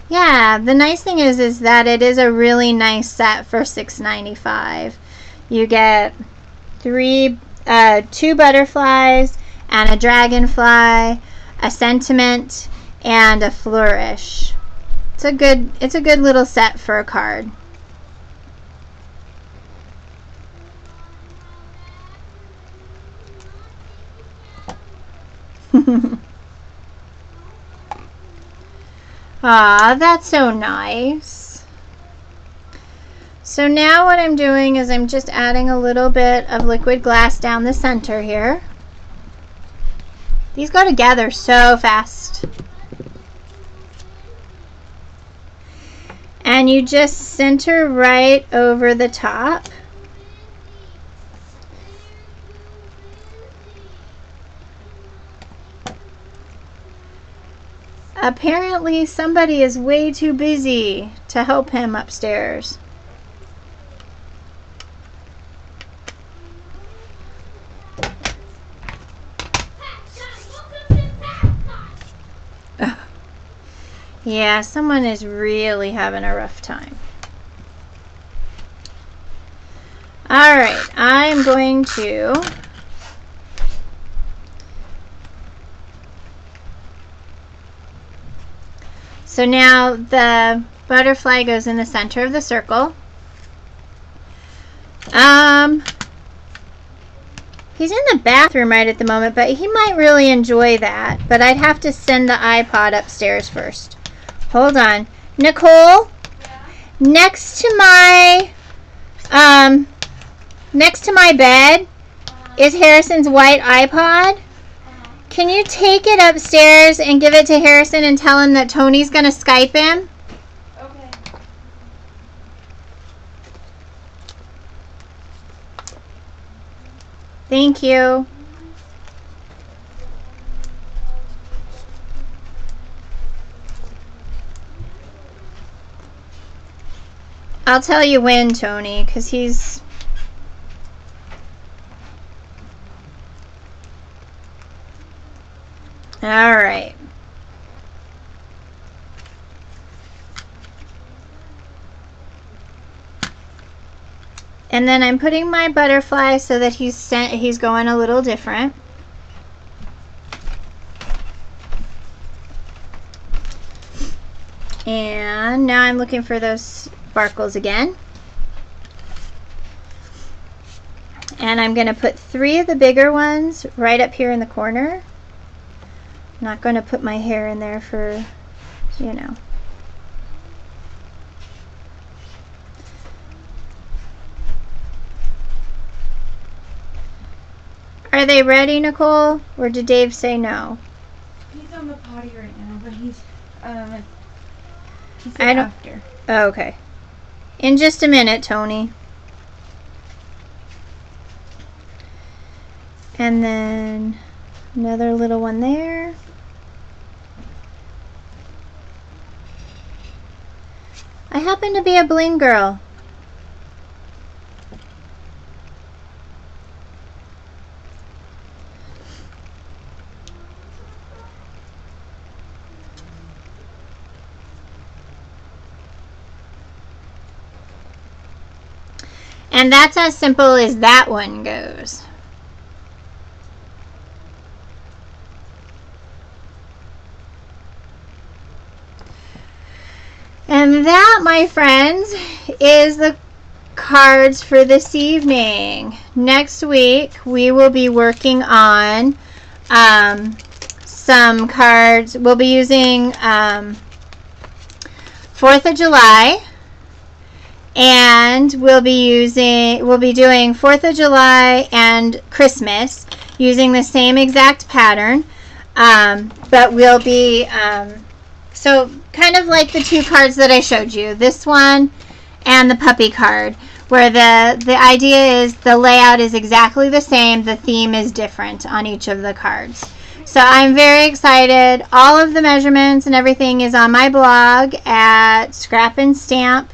Yeah, the nice thing is that it is a really nice set for $6.95. You get 2 butterflies and a dragonfly, a sentiment, and a flourish. It's a good little set for a card. Aw, that's so nice. So now what I'm doing is I'm just adding a little bit of liquid glass down the center here. These go together so fast. And you just center right over the top. Apparently somebody is way too busy to help him upstairs. Yeah, someone is really having a rough time. Alright, I'm going to so now the butterfly goes in the center of the circle. He's in the bathroom right at the moment, but he might really enjoy that. But I'd have to send the iPod upstairs first. Hold on. Nicole, next to my bed is Harrison's white iPod. Can you take it upstairs and give it to Harrison and tell him that Tony's going to Skype him? Okay. Thank you. I'll tell you when, Tony, because he's... All right. And then I'm putting my butterfly so that he's going a little different. And now I'm looking for those sparkles again. And I'm going to put 3 of the bigger ones right up here in the corner. I'm not going to put my hair in there for, you know. Are they ready, Nicole? Or did Dave say no? He's on the potty right now, but he said I don't. after. Oh, okay. In just a minute, Tony. And then another little one there. I happen to be a bling girl. And that's as simple as that one goes. And that, my friends, is the cards for this evening. Next week, we will be working on some cards. We'll be using 4th of July. And we'll be doing 4th of July and Christmas using the same exact pattern. But we'll be, so kind of like the 2 cards that I showed you, this one and the puppy card, where the idea is the layout is exactly the same, the theme is different on each of the cards. So I'm very excited. All of the measurements and everything is on my blog at Scrap and Stamp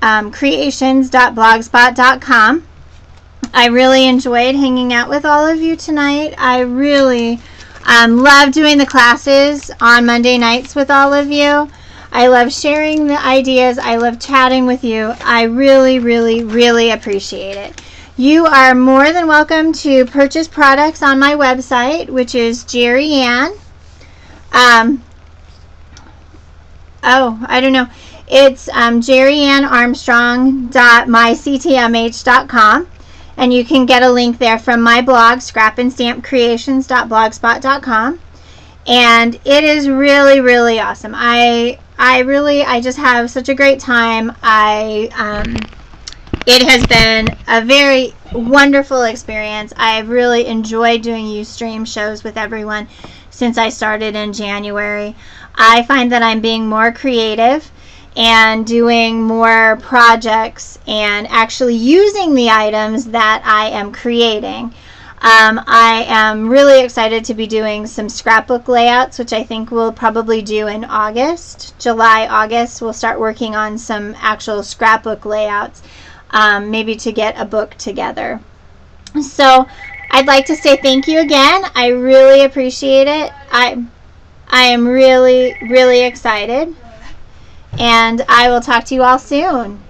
creations.blogspot.com. I really enjoyed hanging out with all of you tonight. I really love doing the classes on Monday nights with all of you. I love sharing the ideas. I love chatting with you. I really, really, really appreciate it. You are more than welcome to purchase products on my website, which is Jerry Ann. I don't know. It's jerryannarmstrong.myctmh.com, and you can get a link there from my blog, scrapandstampcreations.blogspot.com, and it is really, really awesome. I just have such a great time. It has been a very wonderful experience. I've really enjoyed doing Ustream shows with everyone since I started in January. I find that I'm being more creative and doing more projects and actually using the items that I am creating. I am really excited to be doing some scrapbook layouts, which I think we'll probably do in August. July, August, we'll start working on some actual scrapbook layouts, maybe to get a book together. So I'd like to say thank you again. I really appreciate it. I am really, really excited. And I will talk to you all soon.